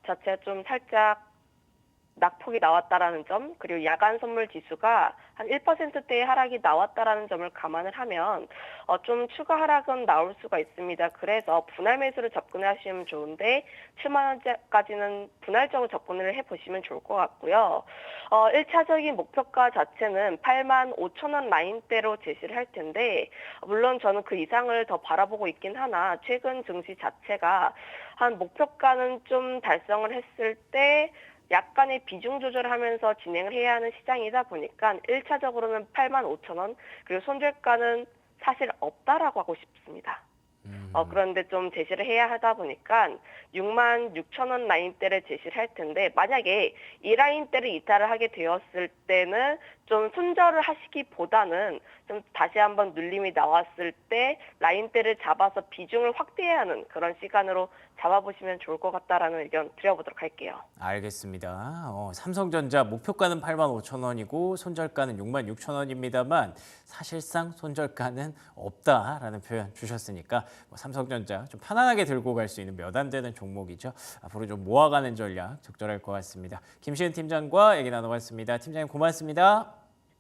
Speaker 6: 자체가 좀 살짝 낙폭이 나왔다라는 점, 그리고 야간 선물 지수가 한 1%대의 하락이 나왔다라는 점을 감안을 하면 좀 추가 하락은 나올 수가 있습니다. 그래서 분할 매수를 접근을 하시면 좋은데 7만 원까지는 분할적으로 접근을 해보시면 좋을 것 같고요. 1차적인 목표가 자체는 8만 5천 원 라인대로 제시를 할 텐데 물론 저는 그 이상을 더 바라보고 있긴 하나 최근 증시 자체가 한 목표가는 좀 달성을 했을 때 약간의 비중 조절을 하면서 진행을 해야 하는 시장이다 보니까 1차적으로는 8만 5천 원, 그리고 손절가는 사실 없다라고 하고 싶습니다. 그런데 좀 제시를 해야 하다 보니까 6만 6천 원 라인대를 제시를 할 텐데 만약에 이 라인대를 이탈을 하게 되었을 때는 좀 손절을 하시기보다는 좀 다시 한번 눌림이 나왔을 때 라인대를 잡아서 비중을 확대해야 하는 그런 시간으로 잡아보시면 좋을 것 같다라는 의견 드려보도록 할게요.
Speaker 1: 알겠습니다. 삼성전자 목표가는 8만 5천 원이고 손절가는 6만 6천 원입니다만 사실상 손절가는 없다라는 표현 주셨으니까 삼성전자 좀 편안하게 들고 갈 수 있는 몇 안 되는 종목이죠. 앞으로 좀 모아가는 전략 적절할 것 같습니다. 김시은 팀장과 얘기 나눠봤습니다. 팀장님 고맙습니다.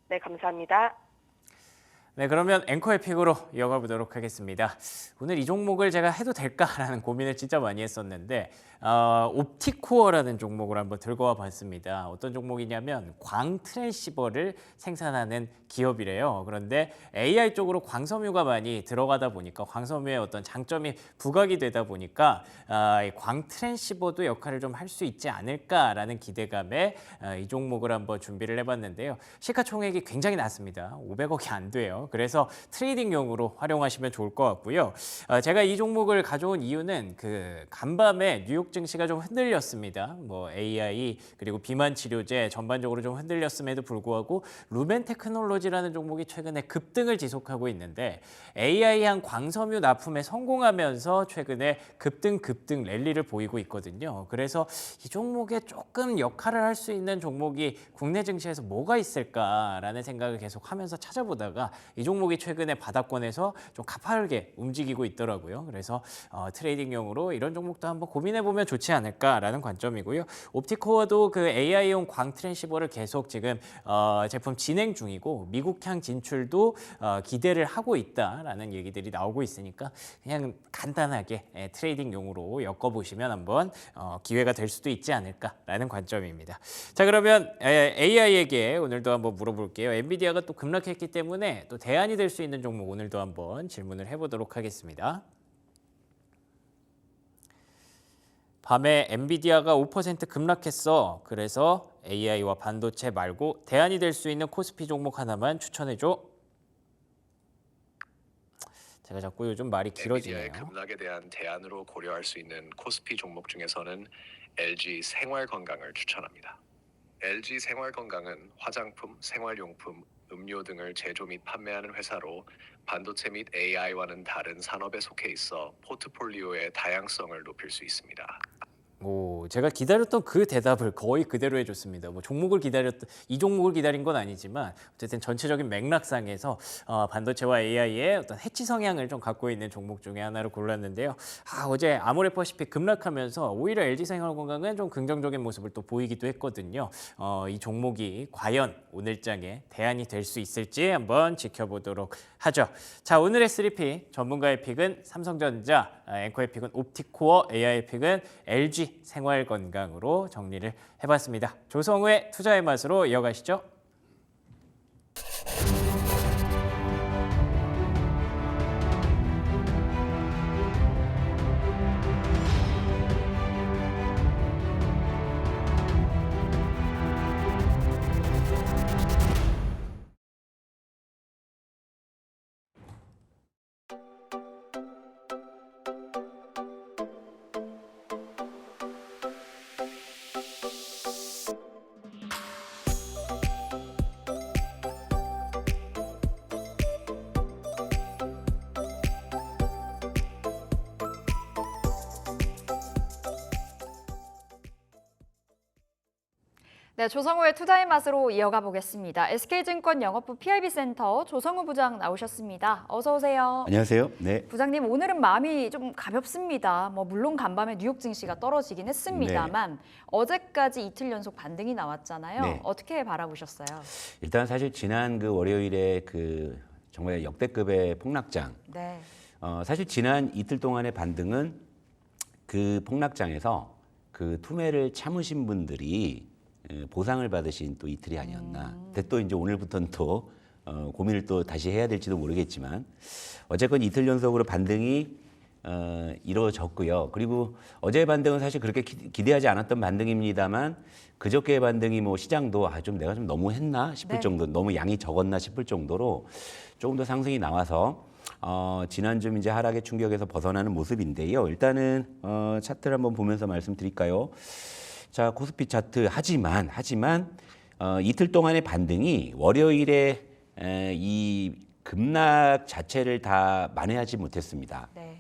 Speaker 6: 네, 감사합니다.
Speaker 1: 네, 그러면 앵커의 픽으로 이어가 보도록 하겠습니다. 오늘 이 종목을 제가 해도 될까라는 고민을 진짜 많이 했었는데 옵티코어라는 종목을 한번 들고 와 봤습니다. 어떤 종목이냐면 광 트랜시버를 생산하는 기업이래요. 그런데 AI 쪽으로 광섬유가 많이 들어가다 보니까 광섬유의 어떤 장점이 부각이 되다 보니까 광 트랜시버도 역할을 좀 할 수 있지 않을까라는 기대감에 이 종목을 한번 준비를 해봤는데요. 시가총액이 굉장히 낮습니다. 500억이 안 돼요. 그래서 트레이딩용으로 활용하시면 좋을 것 같고요. 제가 이 종목을 가져온 이유는 그 간밤에 뉴욕 증시가 좀 흔들렸습니다. 뭐 AI 그리고 비만 치료제 전반적으로 좀 흔들렸음에도 불구하고 루멘 테크놀로지라는 종목이 최근에 급등을 지속하고 있는데 AI한 광섬유 납품에 성공하면서 최근에 급등 랠리를 보이고 있거든요. 그래서 이 종목에 조금 역할을 할 수 있는 종목이 국내 증시에서 뭐가 있을까라는 생각을 계속 하면서 찾아보다가 이 종목이 최근에 바닥권에서 좀 가파르게 움직이고 있더라고요. 그래서 트레이딩용으로 이런 종목도 한번 고민해보면 좋지 않을까라는 관점이고요. 옵티코어도 그 AI용 광 트랜시버를 계속 지금 제품 진행 중이고 미국향 진출도 기대를 하고 있다라는 얘기들이 나오고 있으니까 그냥 간단하게 트레이딩용으로 엮어보시면 한번 기회가 될 수도 있지 않을까라는 관점입니다. 자, 그러면 AI에게 오늘도 한번 물어볼게요. 엔비디아가 또 급락했기 때문에 또 대안이 될 수 있는 종목 오늘도 한번 질문을 해보도록 하겠습니다. 밤에 엔비디아가 5% 급락했어. 그래서 AI와 반도체 말고 대안이 될 수 있는 코스피 종목 하나만 추천해줘. 제가 자꾸 요즘 말이 길어지네요.
Speaker 7: 엔비디아의 급락에 대한 대안으로 고려할 수 있는 코스피 종목 중에서는 LG 생활건강을 추천합니다. LG 생활건강은 화장품, 생활용품, 음료 등을 제조 및 판매하는 회사로 반도체 및 AI와는 다른 산업에 속해 있어 포트폴리오의 다양성을 높일 수 있습니다.
Speaker 1: 오, 제가 기다렸던 그 대답을 거의 그대로 해줬습니다. 뭐 종목을 이 종목을 기다린 건 아니지만 어쨌든 전체적인 맥락상에서 반도체와 AI의 어떤 해치 성향을 좀 갖고 있는 종목 중에 하나로 골랐는데요. 어제 아모레퍼시픽 급락하면서 오히려 LG생활건강은 좀 긍정적인 모습을 또 보이기도 했거든요. 이 종목이 과연 오늘장에 대안이 될 수 있을지 한번 지켜보도록 하죠. 자, 오늘의 3픽 전문가의 픽은 삼성전자, 앵커의 픽은 옵티코어, AI의 픽은 LG 생활건강으로 정리를 해봤습니다. 조성우의 투자의 맛으로 이어가시죠.
Speaker 4: 네, 조성우의 투자의 맛으로 이어가 보겠습니다. SK증권 영업부 PIB센터 조성우 부장 나오셨습니다. 어서 오세요.
Speaker 8: 안녕하세요. 네.
Speaker 4: 부장님, 오늘은 마음이 좀 가볍습니다. 물론 간밤에 뉴욕 증시가 떨어지긴 했습니다만 어제까지 이틀 연속 반등이 나왔잖아요.
Speaker 8: 네.
Speaker 4: 어떻게 바라보셨어요?
Speaker 8: 일단 사실 지난 그 월요일에 그 정말 역대급의 폭락장.
Speaker 4: 네.
Speaker 8: 사실 지난 이틀 동안의 반등은 그 폭락장에서 그 투매를 참으신 분들이 보상을 받으신 또 이틀이 아니었나. 근데 또 이제 오늘부터는 또 고민을 또 다시 해야 될지도 모르겠지만 어쨌건 이틀 연속으로 반등이 이루어졌고요. 그리고 어제의 반등은 사실 그렇게 기대하지 않았던 반등입니다만 그저께의 반등이 뭐 시장도 좀 내가 좀 너무 했나 싶을 정도, 너무 양이 적었나 싶을 정도로 조금 더 상승이 나와서 지난 좀 이제 하락의 충격에서 벗어나는 모습인데요. 일단은 차트를 한번 보면서 말씀드릴까요? 자, 코스피 차트 하지만 이틀 동안의 반등이 월요일에 이 급락 자체를 다 만회하지 못했습니다.
Speaker 4: 네.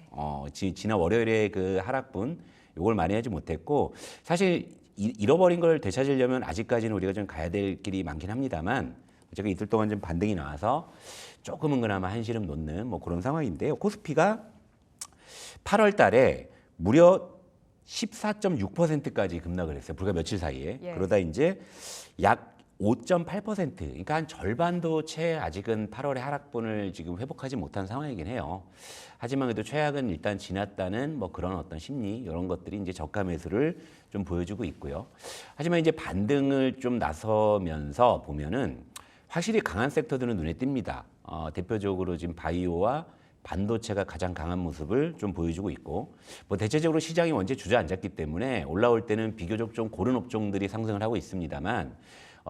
Speaker 8: 지난 월요일에 그 하락분 이걸 만회하지 못했고 사실 잃어버린 걸 되찾으려면 아직까지는 우리가 좀 가야 될 길이 많긴 합니다만 어쨌든 이틀 동안 좀 반등이 나와서 조금은 그나마 한시름 놓는 뭐 그런 상황인데요. 코스피가 8월 달에 무려 14.6%까지 급락을 했어요. 불과 며칠 사이에.
Speaker 4: 예.
Speaker 8: 그러다 이제 약 5.8%, 그러니까 한 절반도 채 아직은 8월의 하락분을 지금 회복하지 못한 상황이긴 해요. 하지만 그래도 최악은 일단 지났다는 뭐 그런 어떤 심리 이런 것들이 이제 저가 매수를 좀 보여주고 있고요. 하지만 이제 반등을 좀 나서면서 보면은 확실히 강한 섹터들은 눈에 띕니다. 대표적으로 지금 바이오와 반도체가 가장 강한 모습을 좀 보여주고 있고 뭐 대체적으로 시장이 원체 주저앉았기 때문에 올라올 때는 비교적 좀 고른 업종들이 상승을 하고 있습니다만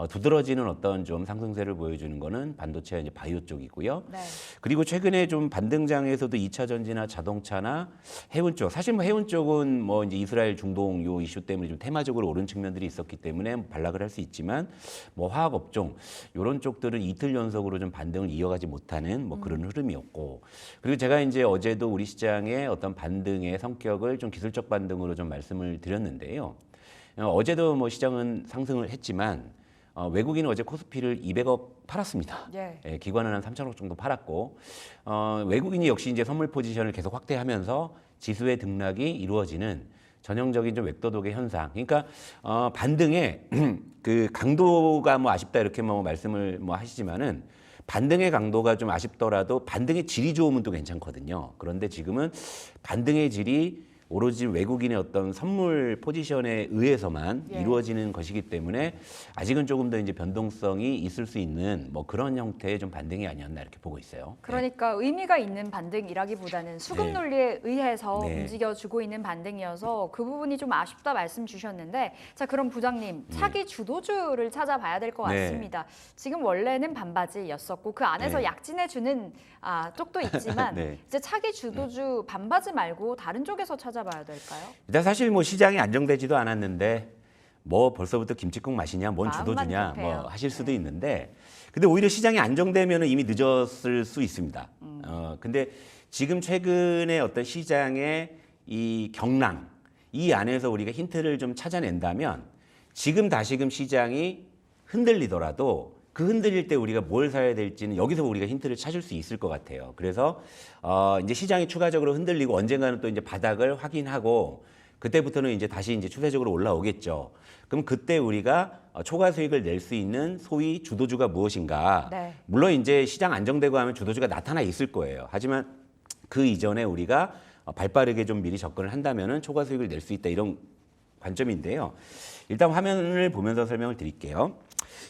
Speaker 8: 두드러지는 어떤 좀 상승세를 보여주는 거는 반도체와 이제 바이오 쪽이고요.
Speaker 4: 네.
Speaker 8: 그리고 최근에 좀 반등장에서도 2차 전지나 자동차나 해운 쪽, 사실 뭐 해운 쪽은 뭐 이제 이스라엘 중동 요 이슈 때문에 좀 테마적으로 오른 측면들이 있었기 때문에 반락을 할 수 있지만 뭐 화학 업종 이런 쪽들은 이틀 연속으로 좀 반등을 이어가지 못하는 뭐 그런 흐름이었고 그리고 제가 이제 어제도 우리 시장의 어떤 반등의 성격을 좀 기술적 반등으로 좀 말씀을 드렸는데요. 어제도 뭐 시장은 상승을 했지만 외국인은 어제 코스피를 200억 팔았습니다.
Speaker 4: 예.
Speaker 8: 기관은 한 3천억 정도 팔았고 외국인이 역시 이제 선물 포지션을 계속 확대하면서 지수의 등락이 이루어지는 전형적인 좀 웹도독의 현상. 그러니까 반등의 그 강도가 뭐 아쉽다 이렇게 뭐 말씀을 뭐 하시지만은 반등의 강도가 좀 아쉽더라도 반등의 질이 좋으면 또 괜찮거든요. 그런데 지금은 반등의 질이 오로지 외국인의 어떤 선물 포지션에 의해서만
Speaker 4: 예.
Speaker 8: 이루어지는 것이기 때문에 아직은 조금 더 이제 변동성이 있을 수 있는 뭐 그런 형태의 좀 반등이 아니었나 이렇게 보고 있어요.
Speaker 4: 그러니까 의미가 있는 반등이라기보다는 수급
Speaker 8: 네.
Speaker 4: 논리에 의해서
Speaker 8: 네.
Speaker 4: 움직여주고 있는 반등이어서 그 부분이 좀 아쉽다 말씀 주셨는데, 자 그럼 부장님 차기 주도주를 찾아봐야 될 것
Speaker 8: 네.
Speaker 4: 같습니다. 지금 원래는 반바지였었고 그 안에서
Speaker 8: 네.
Speaker 4: 약진해주는 쪽도 있지만
Speaker 8: 네.
Speaker 4: 이제 차기 주도주 반바지 말고 다른 쪽에서 찾아봐야 될까요?
Speaker 8: 일단 사실 뭐 시장이 안정되지도 않았는데 뭐 벌써부터 김치국 맛이냐, 뭔
Speaker 4: 마음만
Speaker 8: 주도주냐
Speaker 4: 급해요.
Speaker 8: 뭐 하실 수도
Speaker 4: 네.
Speaker 8: 있는데, 근데 오히려 시장이 안정되면은 이미 늦었을 수 있습니다. 근데 지금 최근에 어떤 시장의 이 경랑 이 안에서 우리가 힌트를 좀 찾아낸다면 지금 다시금 시장이 흔들리더라도 그 흔들릴 때 우리가 뭘 사야 될지는 여기서 우리가 힌트를 찾을 수 있을 것 같아요. 그래서 이제 시장이 추가적으로 흔들리고 언젠가는 또 이제 바닥을 확인하고 그때부터는 이제 다시 이제 추세적으로 올라오겠죠. 그럼 그때 우리가 초과 수익을 낼 수 있는 소위 주도주가 무엇인가?
Speaker 4: 네.
Speaker 8: 물론 이제 시장 안정되고 하면 주도주가 나타나 있을 거예요. 하지만 그 이전에 우리가 발빠르게 좀 미리 접근을 한다면은 초과 수익을 낼 수 있다 이런 관점인데요. 일단 화면을 보면서 설명을 드릴게요.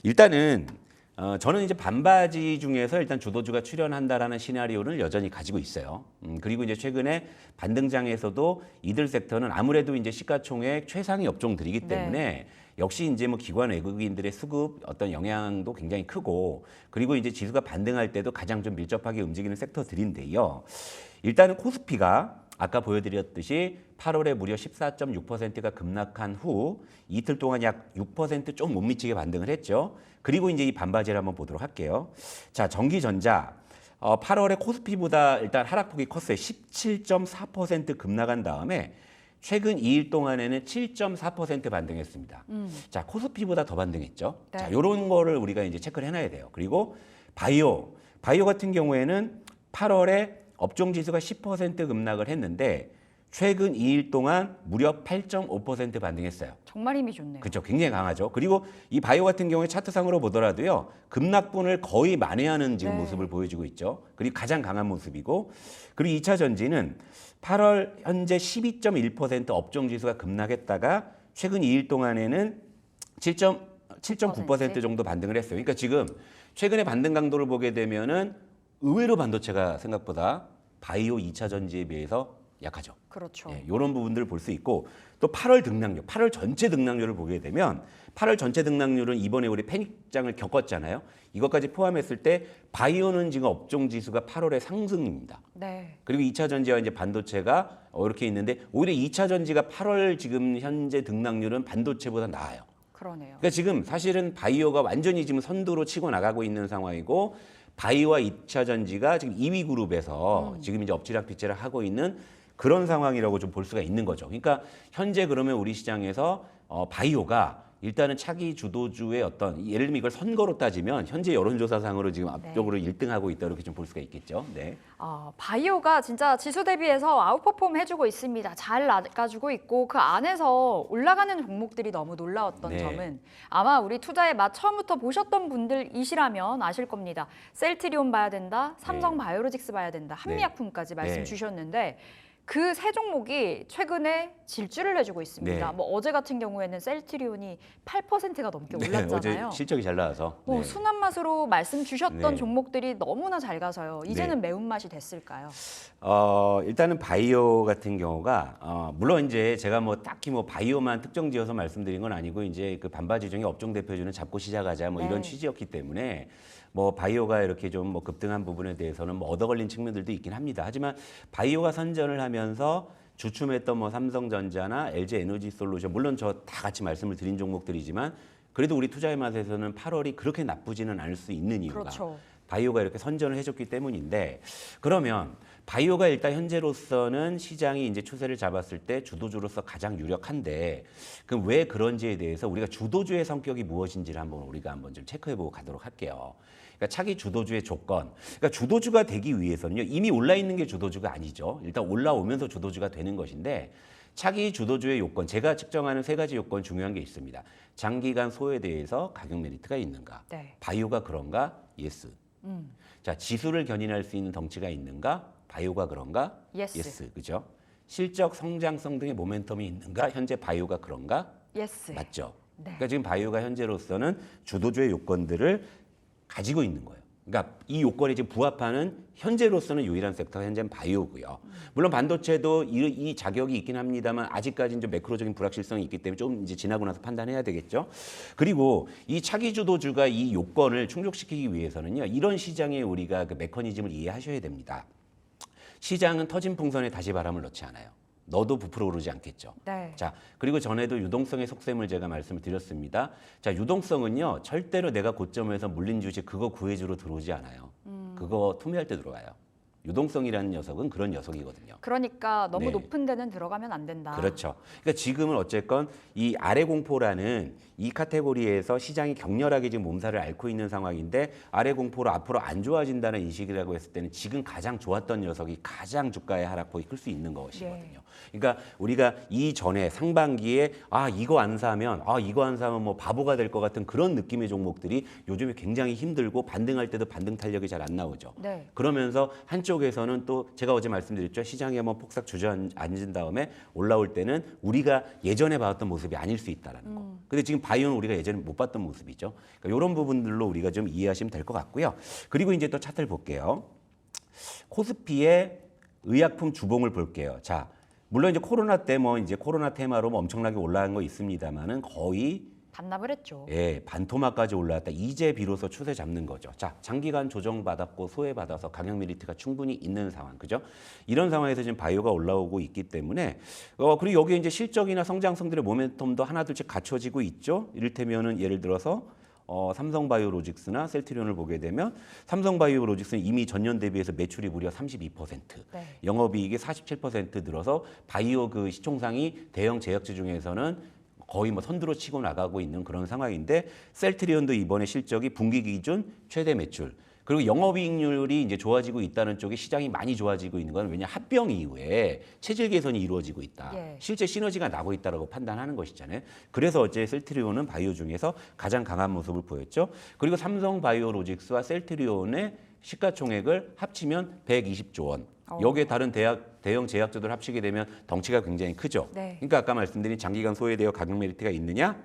Speaker 8: 일단은 저는 이제 반바지 중에서 일단 주도주가 출현한다라는 시나리오를 여전히 가지고 있어요. 그리고 이제 최근에 반등장에서도 이들 섹터는 아무래도 이제 시가총액 최상위 업종들이기 때문에 역시 이제 뭐 기관 외국인들의 수급 어떤 영향도 굉장히 크고, 그리고 이제 지수가 반등할 때도 가장 좀 밀접하게 움직이는 섹터들인데요. 일단은 코스피가 아까 보여드렸듯이 8월에 무려 14.6%가 급락한 후 이틀 동안 약 6% 좀 못 미치게 반등을 했죠. 그리고 이제 이 반바지를 한번 보도록 할게요. 자, 전기전자 8월에 코스피보다 일단 하락폭이 컸어요. 17.4% 급락한 다음에 최근 2일 동안에는 7.4% 반등했습니다. 자, 코스피보다 더 반등했죠.
Speaker 4: 네.
Speaker 8: 자, 이런 거를 우리가 이제 체크를 해놔야 돼요. 그리고 바이오 같은 경우에는 8월에 업종 지수가 10% 급락을 했는데 최근 2일 동안 무려 8.5% 반등했어요.
Speaker 4: 정말 힘이 좋네요.
Speaker 8: 그렇죠. 굉장히 강하죠. 그리고 이 바이오 같은 경우에 차트상으로 보더라도요. 급락분을 거의 만회하는 지금
Speaker 4: 네.
Speaker 8: 모습을 보여주고 있죠. 그리고 가장 강한 모습이고, 그리고 2차 전지는 8월 현재 12.1% 업종 지수가 급락했다가 최근 2일 동안에는 7.9% 정도 반등을 했어요. 그러니까 지금 최근에 반등 강도를 보게 되면은 의외로 반도체가 생각보다 바이오 2차 전지에 비해서 약하죠.
Speaker 4: 그렇죠.
Speaker 8: 이런 부분들을 볼 수 있고, 또 8월 등락률, 8월 전체 등락률을 보게 되면 8월 전체 등락률은 이번에 우리 패닉장을 겪었잖아요. 이것까지 포함했을 때 바이오는 지금 업종 지수가 8월에 상승입니다.
Speaker 4: 네.
Speaker 8: 그리고 2차 전지와 이제 반도체가 이렇게 있는데 오히려 2차 전지가 8월 지금 현재 등락률은 반도체보다 나아요.
Speaker 4: 그러네요.
Speaker 8: 그러니까 지금 사실은 바이오가 완전히 지금 선두로 치고 나가고 있는 상황이고, 바이오와 2차 전지가 지금 2위 그룹에서 지금 이제 엎치락뒤치락 하고 있는 그런 상황이라고 좀 볼 수가 있는 거죠. 그러니까 현재 그러면 우리 시장에서 바이오가 일단은 차기 주도주의 어떤, 예를 들면 이걸 선거로 따지면 현재 여론조사상으로 지금 앞쪽으로 1등하고 있다 이렇게 좀 볼 수가 있겠죠. 네.
Speaker 4: 바이오가 진짜 지수 대비해서 아웃퍼폼 해주고 있습니다. 잘 나가주고 있고 그 안에서 올라가는 종목들이 너무 놀라웠던
Speaker 8: 네.
Speaker 4: 점은 아마 우리 투자의 맛 처음부터 보셨던 분들이시라면 아실 겁니다. 셀트리온 봐야 된다, 삼성 바이오로직스 봐야 된다, 한미약품까지 말씀
Speaker 8: 네.
Speaker 4: 주셨는데 그 세 종목이 최근에 질주를 해주고 있습니다.
Speaker 8: 네.
Speaker 4: 뭐 어제 같은 경우에는 셀트리온이 8%가 넘게
Speaker 8: 네,
Speaker 4: 올랐잖아요.
Speaker 8: 어제 실적이 잘 나와서. 네.
Speaker 4: 순한 맛으로 말씀 주셨던
Speaker 8: 네.
Speaker 4: 종목들이 너무나 잘 가서요. 이제는
Speaker 8: 네.
Speaker 4: 매운맛이 됐을까요?
Speaker 8: 일단은 바이오 같은 경우가 물론 이제 제가 뭐 딱히 뭐 바이오만 특정 지어서 말씀드린 건 아니고 이제 그 반바지 중에 업종 대표주는 잡고 시작하자 뭐 이런
Speaker 4: 네.
Speaker 8: 취지였기 때문에 뭐 바이오가 이렇게 좀 뭐 급등한 부분에 대해서는 뭐 얻어 걸린 측면들도 있긴 합니다. 하지만 바이오가 선전을 하면서 주춤했던 뭐 삼성전자나 LG 에너지솔루션, 물론 저 다 같이 말씀을 드린 종목들이지만 그래도 우리 투자의 맛에서는 8월이 그렇게 나쁘지는 않을 수 있는 이유가
Speaker 4: 그렇죠.
Speaker 8: 바이오가 이렇게 선전을 해줬기 때문인데, 그러면 바이오가 일단 현재로서는 시장이 이제 추세를 잡았을 때 주도주로서 가장 유력한데, 그럼 왜 그런지에 대해서 우리가 주도주의 성격이 무엇인지를 우리가 한번 좀 체크해보고 가도록 할게요. 그러니까 차기 주도주의 조건, 그러니까 주도주가 되기 위해서는요, 이미 올라 있는 게 주도주가 아니죠. 일단 올라오면서 주도주가 되는 것인데, 차기 주도주의 요건, 제가 측정하는 세 가지 요건 중요한 게 있습니다. 장기간 소요에 대해서 가격 메리트가 있는가?
Speaker 4: 네.
Speaker 8: 바이오가 그런가? 예스. 자, 지수를 견인할 수 있는 덩치가 있는가? 바이오가 그런가?
Speaker 4: 예스.
Speaker 8: 예스. 그죠? 실적 성장성 등의 모멘텀이 있는가? 현재 바이오가 그런가?
Speaker 4: 예스.
Speaker 8: 맞죠?
Speaker 4: 네.
Speaker 8: 그러니까 지금 바이오가 현재로서는 주도주의 요건들을 가지고 있는 거예요. 그러니까 이 요건에 지금 부합하는 현재로서는 유일한 섹터가 현재는 바이오고요. 물론 반도체도 이 자격이 있긴 합니다만 아직까지는 좀 매크로적인 불확실성이 있기 때문에 좀 이제 지나고 나서 판단해야 되겠죠. 그리고 이 차기 주도주가 이 요건을 충족시키기 위해서는요. 이런 시장의 우리가 그 메커니즘을 이해하셔야 됩니다. 시장은 터진 풍선에 다시 바람을 넣지 않아요. 너도 부풀어 오르지 않겠죠.
Speaker 4: 네.
Speaker 8: 자, 그리고 전에도 유동성의 속셈을 제가 말씀을 드렸습니다. 자, 유동성은요, 절대로 내가 고점에서 물린 주식 그거 구해주러 들어오지 않아요. 그거 투매할 때 들어와요. 유동성이라는 녀석은 그런 녀석이거든요.
Speaker 4: 그러니까 너무
Speaker 8: 네.
Speaker 4: 높은 데는 들어가면 안 된다.
Speaker 8: 그렇죠. 그러니까 지금은 어쨌건 이 아래 공포라는 이 카테고리에서 시장이 격렬하게 지금 몸살을 앓고 있는 상황인데 아래 공포로 앞으로 안 좋아진다는 인식이라고 했을 때는 지금 가장 좋았던 녀석이 가장 주가의 하락폭이 클 수 있는 것이거든요. 그러니까 우리가 이전에 상반기에 이거 안 사면 뭐 바보가 될 것 같은 그런 느낌의 종목들이 요즘에 굉장히 힘들고 반등할 때도 반등 탄력이 잘 안 나오죠.
Speaker 4: 네.
Speaker 8: 그러면서 한쪽에서는 또 제가 어제 말씀드렸죠. 시장이 한번 폭삭 주저앉은 다음에 올라올 때는 우리가 예전에 봤던 모습이 아닐 수 있다라는 거. 근데 지금 바이오는 우리가 예전에 못 봤던 모습이죠. 그러니까 이런 부분들로 우리가 좀 이해하시면 될 것 같고요. 그리고 이제 또 차트를 볼게요. 코스피의 의약품 주봉을 볼게요. 자, 물론 이제 코로나 때 이제 코로나 테마로 엄청나게 올라간 거 있습니다만은 거의
Speaker 4: 반납을 했죠.
Speaker 8: 반토막까지 올라왔다. 이제 비로소 추세 잡는 거죠. 자, 장기간 조정받았고 소외받아서 강약 메리트가 충분히 있는 상황, 그죠? 이런 상황에서 지금 바이오가 올라오고 있기 때문에 그리고 여기에 이제 실적이나 성장성들의 모멘텀도 하나둘씩 갖춰지고 있죠. 이를테면은 예를 들어서 삼성바이오로직스나 셀트리온을 보게 되면 삼성바이오로직스는 이미 전년 대비해서 매출이 무려 32%,
Speaker 4: 네.
Speaker 8: 영업이익이 47% 늘어서 바이오 그 시총상이 대형 제약주 중에서는 거의 선두로 치고 나가고 있는 그런 상황인데 셀트리온도 이번에 실적이 분기 기준 최대 매출 그리고 영업이익률이 이제 좋아지고 있다는 쪽에 시장이 많이 좋아지고 있는 건 왜냐 합병 이후에 체질 개선이 이루어지고 있다.
Speaker 4: 예.
Speaker 8: 실제 시너지가 나고 있다라고 판단하는 것이잖아요. 그래서 어제 셀트리온은 바이오 중에서 가장 강한 모습을 보였죠. 그리고 삼성바이오로직스와 셀트리온의 시가총액을 합치면 120조 원. 여기에 다른 대형 제약주들 합치게 되면 덩치가 굉장히 크죠.
Speaker 4: 네.
Speaker 8: 그러니까 아까 말씀드린 장기간 소외되어 가격 메리트가 있느냐,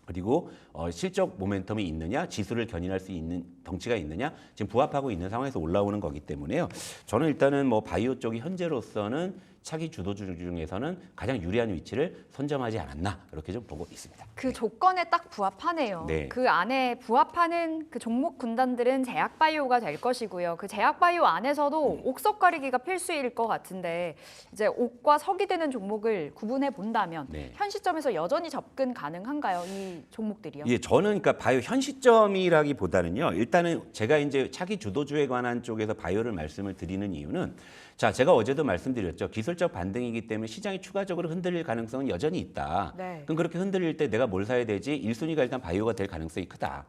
Speaker 8: 그리고 실적 모멘텀이 있느냐, 지수를 견인할 수 있는 덩치가 있느냐, 지금 부합하고 있는 상황에서 올라오는 거기 때문에요. 저는 일단은 바이오 쪽이 현재로서는 차기 주도주 중에서는 가장 유리한 위치를 선점하지 않았나 이렇게 좀 보고 있습니다.
Speaker 4: 그 조건에 딱 부합하네요.
Speaker 8: 네.
Speaker 4: 그 안에 부합하는 그 종목 군단들은 제약바이오가 될 것이고요. 그 제약바이오 안에서도 옥석 가리기가 필수일 것 같은데 이제 옥과 석이 되는 종목을 구분해 본다면
Speaker 8: 네.
Speaker 4: 현 시점에서 여전히 접근 가능한가요? 이 종목들이요?
Speaker 8: 예, 저는 그러니까 바이오 현 시점이라기보다는요. 일단은 제가 이제 차기 주도주에 관한 쪽에서 바이오를 말씀을 드리는 이유는 자, 제가 어제도 말씀드렸죠. 기술적 반등이기 때문에 시장이 추가적으로 흔들릴 가능성은 여전히 있다.
Speaker 4: 네.
Speaker 8: 그럼 그렇게 흔들릴 때 내가 뭘 사야 되지? 1순위가 일단 바이오가 될 가능성이 크다.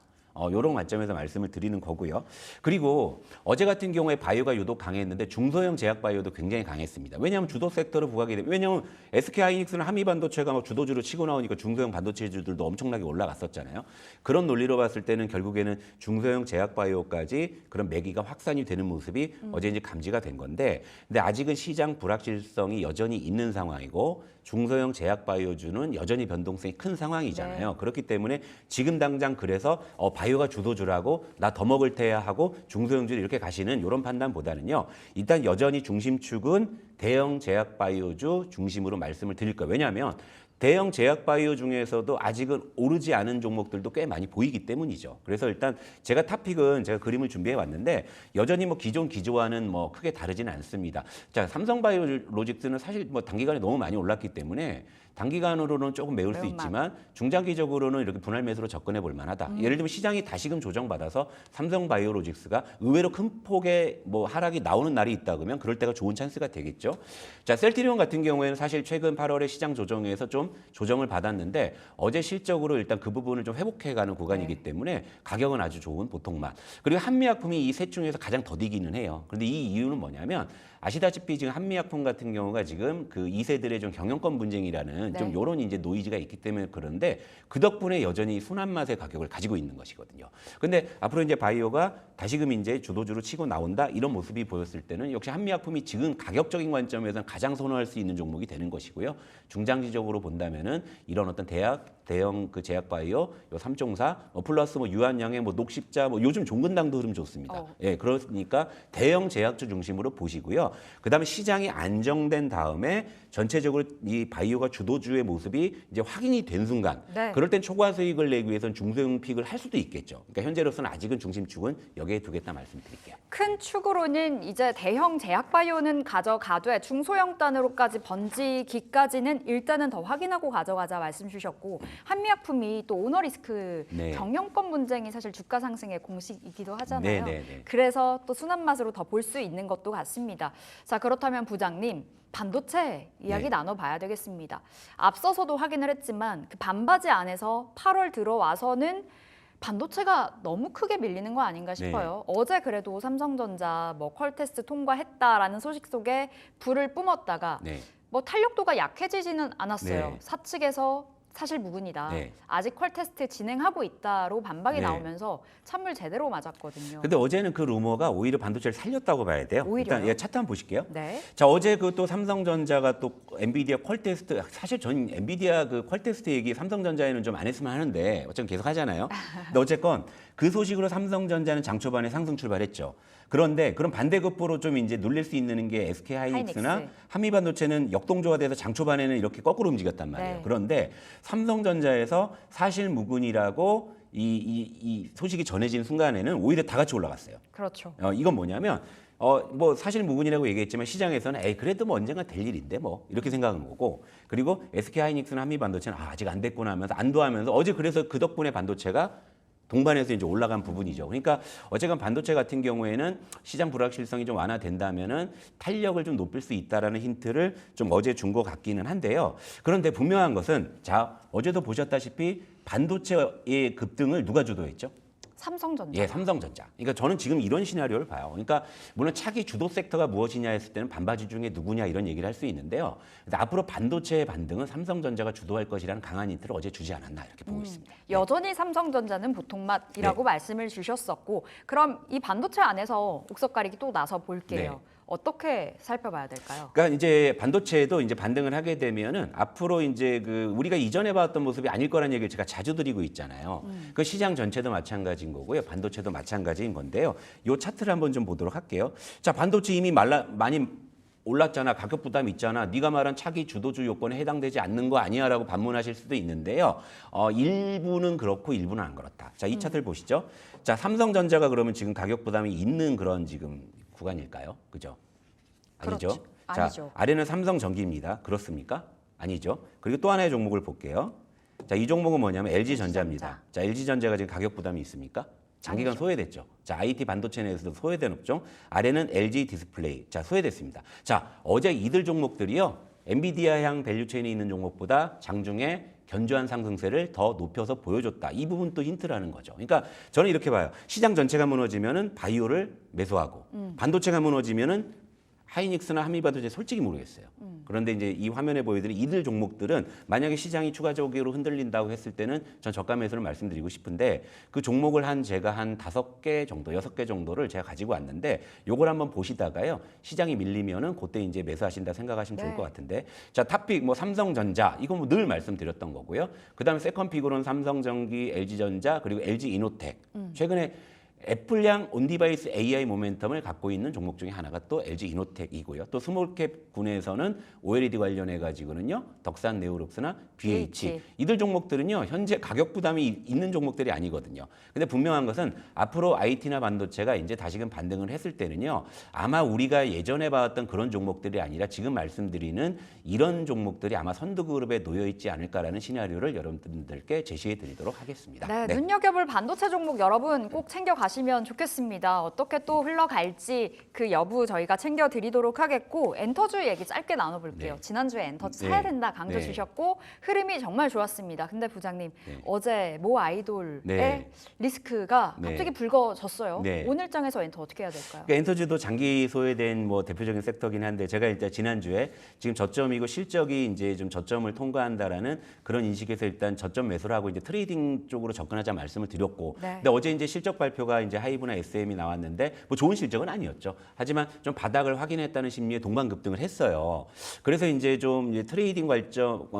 Speaker 8: 이런 관점에서 말씀을 드리는 거고요. 그리고 어제 같은 경우에 바이오가 유독 강했는데 중소형 제약 바이오도 굉장히 강했습니다. 왜냐하면 주도 섹터로 부각이 되면 왜냐하면 SK하이닉스는 한미반도체가 주도주로 치고 나오니까 중소형 반도체주들도 엄청나게 올라갔었잖아요. 그런 논리로 봤을 때는 결국에는 중소형 제약 바이오까지 그런 매기가 확산이 되는 모습이 어제 이제 감지가 된 건데, 근데 아직은 시장 불확실성이 여전히 있는 상황이고 중소형 제약 바이오주는 여전히 변동성이 큰 상황이잖아요.
Speaker 4: 네.
Speaker 8: 그렇기 때문에 지금 당장 그래서 바이오가 주도주라고 나 더 먹을 테야 하고 중소형주를 이렇게 가시는 이런 판단보다는요. 일단 여전히 중심축은 대형 제약 바이오주 중심으로 말씀을 드릴 거예요. 왜냐하면 대형 제약 바이오 중에서도 아직은 오르지 않은 종목들도 꽤 많이 보이기 때문이죠. 그래서 일단 제가 탑픽은 제가 그림을 준비해 왔는데 여전히 기존 기조와는 크게 다르지는 않습니다. 자, 삼성바이오로직스는 사실 단기간에 너무 많이 올랐기 때문에 단기간으로는 조금 매울 수 있지만 중장기적으로는 이렇게 분할 매수로 접근해 볼 만하다. 예를 들면 시장이 다시금 조정받아서 삼성바이오로직스가 의외로 큰 폭의 하락이 나오는 날이 있다 그러면 그럴 때가 좋은 찬스가 되겠죠. 자, 셀트리온 같은 경우에는 사실 최근 8월에 시장 조정에서 좀 조정을 받았는데 어제 실적으로 일단 그 부분을 좀 회복해가는 구간이기 때문에 가격은 아주 좋은 보통만. 그리고 한미약품이 이 셋 중에서 가장 더디기는 해요. 그런데 이 이유는 뭐냐면 아시다시피 지금 한미약품 같은 경우가 지금 그 2세들의 좀 경영권 분쟁이라는 보면은
Speaker 2: 네.
Speaker 8: 좀 이런 이제 노이즈가 있기 때문에 그런데 그 덕분에 여전히 순한 맛의 가격을 가지고 있는 것이거든요. 근데 앞으로 이제 바이오가 다시금 이제 주도주로 치고 나온다 이런 모습이 보였을 때는 역시 한미약품이 지금 가격적인 관점에서는 가장 선호할 수 있는 종목이 되는 것이고요. 중장기적으로 본다면은 이런 어떤 대형 그 제약 바이오 요 3종사 플러스 뭐 유한양의 뭐 녹십자 뭐 요즘 종근당도 흐름 좋습니다. 예, 그러니까 대형 제약주 중심으로 보시고요. 그다음에 시장이 안정된 다음에 전체적으로 이 바이오가 주도주의 모습이 이제 확인이 된 순간
Speaker 4: 네.
Speaker 8: 그럴 땐 초과 수익을 내기 위해서는 중소형 픽을 할 수도 있겠죠. 그러니까 현재로서는 아직은 중심축은 여기에 두겠다 말씀드릴게요.
Speaker 4: 큰 축으로는 이제 대형 제약 바이오는 가져가되 중소형 단으로까지 번지기까지는 일단은 더 확인하고 가져가자 말씀 주셨고 한미약품이 또 오너 리스크
Speaker 8: 네.
Speaker 4: 경영권 분쟁이 사실 주가 상승의 공식이기도 하잖아요.
Speaker 8: 네.
Speaker 4: 그래서 또 순한 맛으로 더 볼 수 있는 것도 같습니다. 자, 그렇다면 부장님 반도체 이야기
Speaker 8: 네.
Speaker 4: 나눠봐야 되겠습니다. 앞서서도 확인을 했지만 그 반바지 안에서 8월 들어와서는 반도체가 너무 크게 밀리는 거 아닌가 싶어요. 어제 그래도 삼성전자 뭐 퀄테스트 통과했다라는 소식 속에 불을 뿜었다가
Speaker 8: 네.
Speaker 4: 뭐 탄력도가 약해지지는 않았어요.
Speaker 8: 네.
Speaker 4: 사측에서 사실 무근이다.
Speaker 8: 네.
Speaker 4: 아직 퀄테스트 진행하고 있다로 반박이
Speaker 8: 네.
Speaker 4: 나오면서 찬물 제대로 맞았거든요.
Speaker 8: 근데 어제는 그 루머가 오히려 반도체를 살렸다고 봐야 돼요.
Speaker 4: 오히려요?
Speaker 8: 일단 차트 한번 보실게요.
Speaker 4: 네.
Speaker 8: 자, 어제 그 또 삼성전자가 또 엔비디아 퀄테스트 사실 전 엔비디아 그 퀄테스트 얘기 삼성전자에는 좀 안 했으면 하는데 어쨌든 계속 하잖아요. 근데 어쨌건 그 소식으로 삼성전자는 장 초반에 상승 출발했죠. 그런데 그런 반대급부로 좀 이제 눌릴 수 있는 게 SK 하이닉스나
Speaker 4: 하이닉스.
Speaker 8: 한미반도체는 역동조가 돼서 장 초반에는 이렇게 거꾸로 움직였단 말이에요.
Speaker 4: 네.
Speaker 8: 그런데 삼성전자에서 사실 무근이라고 이 소식이 전해진 순간에는 오히려 다 같이 올라갔어요.
Speaker 4: 그렇죠.
Speaker 8: 이건 뭐냐면 뭐 사실 무근이라고 얘기했지만 시장에서는 에이 그래도 뭐 언젠가 될 일인데 뭐 이렇게 생각한 거고 그리고 SK 하이닉스나 한미반도체는 아직 안 됐구나 하면서 안도하면서 어제 그래서 그 덕분에 반도체가 동반해서 이제 올라간 부분이죠. 그러니까 어쨌건 반도체 같은 경우에는 시장 불확실성이 좀 완화된다면은 탄력을 좀 높일 수 있다라는 힌트를 좀 어제 준 것 같기는 한데요. 그런데 분명한 것은 자 어제도 보셨다시피 반도체의 급등을 누가 주도했죠?
Speaker 4: 삼성전자.
Speaker 8: 예, 삼성전자. 그러니까 저는 지금 이런 시나리오를 봐요. 그러니까 물론 차기 주도 섹터가 무엇이냐 했을 때는 반바지 중에 누구냐 이런 얘기를 할 수 있는데요. 근데 앞으로 반도체의 반등은 삼성전자가 주도할 것이라는 강한 힌트를 어제 주지 않았나 이렇게 보고 있습니다.
Speaker 4: 여전히 삼성전자는 보통맛이라고 말씀을 주셨었고 그럼 이 반도체 안에서 옥석 가리기 또 나서 볼게요.
Speaker 8: 네.
Speaker 4: 어떻게 살펴봐야 될까요?
Speaker 8: 그러니까 이제 반도체도 이제 반등을 하게 되면은 앞으로 이제 그 우리가 이전에 봤던 모습이 아닐 거라는 얘기를 제가 자주 드리고 있잖아요. 그 시장 전체도 마찬가지인 거고요. 반도체도 마찬가지인 건데요. 요 차트를 한번 좀 보도록 할게요. 자, 반도체 이미 많이 올랐잖아. 가격 부담 있잖아. 네가 말한 차기 주도주 요건에 해당되지 않는 거 아니야라고 반문하실 수도 있는데요. 일부는 그렇고 일부는 안 그렇다. 자, 이 차트를 보시죠. 자, 삼성전자가 그러면 지금 가격 부담이 있는 그런 지금 구간일까요? 그죠? 아니죠.
Speaker 4: 그렇죠.
Speaker 8: 자,
Speaker 4: 아니죠.
Speaker 8: 아래는 삼성전기입니다. 그렇습니까? 아니죠. 그리고 또 하나의 종목을 볼게요. 자, 이 종목은 뭐냐면 LG전자입니다. 자, LG전자가 지금 가격 부담이 있습니까? 장기간
Speaker 4: 아니죠.
Speaker 8: 소외됐죠. 자, IT 반도체 내에서도 소외된 업종. 아래는 LG 디스플레이. 자, 소외됐습니다. 자, 어제 이들 종목들이요. 엔비디아향 밸류체인에 있는 종목보다 장중에 견조한 상승세를 더 높여서 보여줬다. 이 부분 또 힌트라는 거죠. 그러니까 저는 이렇게 봐요. 시장 전체가 무너지면은 바이오를 매수하고 반도체가 무너지면은 하이닉스나 한미반도체 솔직히 모르겠어요. 그런데 이제 이 화면에 보여드린 이들 종목들은 만약에 시장이 추가적으로 흔들린다고 했을 때는 전 저가 매수를 말씀드리고 싶은데 그 종목을 제가 한 5개 정도, 6개 정도를 제가 가지고 왔는데 요걸 한번 보시다가요. 시장이 밀리면은 그때 이제 매수하신다 생각하시면 좋을 것 같은데 자, 탑픽 뭐 삼성전자 이거 뭐 늘 말씀드렸던 거고요. 그다음에 세컨픽으로는 삼성전기, LG전자 그리고 LG이노텍. 최근에 애플향 온디바이스 AI 모멘텀을 갖고 있는 종목 중에 하나가 또 LG이노텍이고요. 또 스몰캡 군에서는 OLED 관련해 가지고는요. 덕산 네오룩스나 BH. 이들 종목들은요. 현재 가격 부담이 있는 종목들이 아니거든요. 근데 분명한 것은 앞으로 IT나 반도체가 이제 다시금 반등을 했을 때는요. 아마 우리가 예전에 봐왔던 그런 종목들이 아니라 지금 말씀드리는 이런 종목들이 아마 선두그룹에 놓여 있지 않을까라는 시나리오를 여러분들께 제시해 드리도록 하겠습니다.
Speaker 4: 네, 눈여겨볼 반도체 종목 여러분 꼭 챙겨 가시기 가시면 좋겠습니다. 어떻게 또 흘러갈지 그 여부 저희가 챙겨드리도록 하겠고 엔터주 얘기 짧게 나눠볼게요.
Speaker 8: 네.
Speaker 4: 지난주에 엔터주
Speaker 8: 네.
Speaker 4: 사야 된다 강조
Speaker 8: 네.
Speaker 4: 주셨고 흐름이 정말 좋았습니다. 근데 부장님
Speaker 8: 네.
Speaker 4: 어제 모 아이돌의
Speaker 8: 네.
Speaker 4: 리스크가
Speaker 8: 네.
Speaker 4: 갑자기 불거졌어요.
Speaker 8: 네.
Speaker 4: 오늘장에서 엔터 어떻게 해야 될까요?
Speaker 8: 그러니까 엔터주도 장기 소외된 뭐 대표적인 섹터긴 한데 제가 일단 지난주에 지금 저점이고 실적이 이제 좀 저점을 통과한다라는 그런 인식에서 일단 저점 매수를 하고 이제 트레이딩 쪽으로 접근하자 말씀을 드렸고
Speaker 4: 네.
Speaker 8: 근데 어제 이제 실적 발표가 이제 하이브나 SM이 나왔는데 뭐 좋은 실적은 아니었죠. 하지만 좀 바닥을 확인했다는 심리에 동반급등을 했어요. 그래서 이제 좀 이제 트레이딩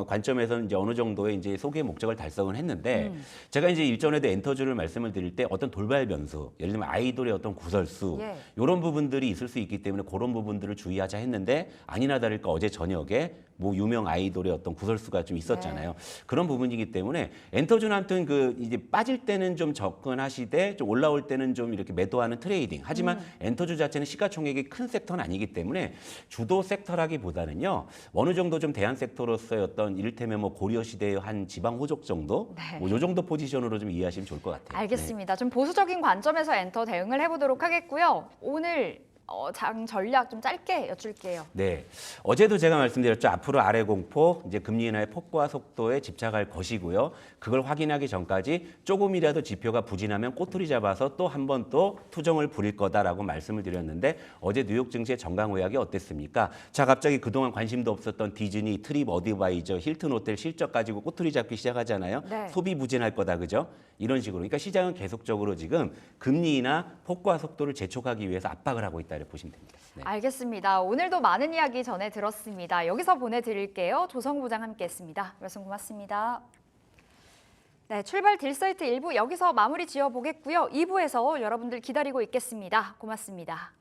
Speaker 8: 관점에서는 이제 어느 정도의 이제 소기의 목적을 달성을 했는데 제가 이제 일전에도 엔터주를 말씀을 드릴 때 어떤 돌발 변수, 예를 들면 아이돌의 어떤 구설수
Speaker 4: 예.
Speaker 8: 이런 부분들이 있을 수 있기 때문에 그런 부분들을 주의하자 했는데 아니나 다를까 어제 저녁에 뭐 유명 아이돌의 어떤 구설수가 좀 있었잖아요. 그런 부분이기 때문에 엔터주는 아무튼 그 이제 빠질 때는 좀 접근하시되 좀 올라올 때는 좀 이렇게 매도하는 트레이딩. 하지만 엔터주 자체는 시가총액이 큰 섹터는 아니기 때문에 주도 섹터라기보다는요. 어느 정도 좀 대안 섹터로서의 어떤 이를테면 뭐 고려 시대의 한 지방 호적 정도,
Speaker 4: 네.
Speaker 8: 뭐 요 정도 포지션으로 좀 이해하시면 좋을 것 같아요.
Speaker 4: 알겠습니다. 좀 보수적인 관점에서 엔터 대응을 해보도록 하겠고요. 오늘 장 전략 좀 짧게 여쭐게요.
Speaker 8: 네, 어제도 제가 말씀드렸죠. 앞으로 아래 공포, 이제 금리 인하의 폭과 속도에 집착할 것이고요. 그걸 확인하기 전까지 조금이라도 지표가 부진하면 꼬투리 잡아서 또 한 번 또 투정을 부릴 거다라고 말씀을 드렸는데 어제 뉴욕 증시의 정강 의학이 어땠습니까? 자, 갑자기 그동안 관심도 없었던 디즈니, 트립 어드바이저, 힐튼 호텔 실적 가지고 꼬투리 잡기 시작하잖아요.
Speaker 4: 네.
Speaker 8: 소비 부진할 거다, 그죠? 이런 식으로. 그러니까 시장은 계속적으로 지금 금리 인하 폭과 속도를 재촉하기 위해서 압박을 하고 있다. 이렇게 보시면 됩니다. 네.
Speaker 4: 알겠습니다. 오늘도 많은 이야기 전해 들었습니다. 여기서 보내드릴게요. 조성 부장 함께했습니다. 말씀 고맙습니다. 네, 출발 딜사이트 1부 여기서 마무리 지어보겠고요. 2부에서 여러분들 기다리고 있겠습니다. 고맙습니다.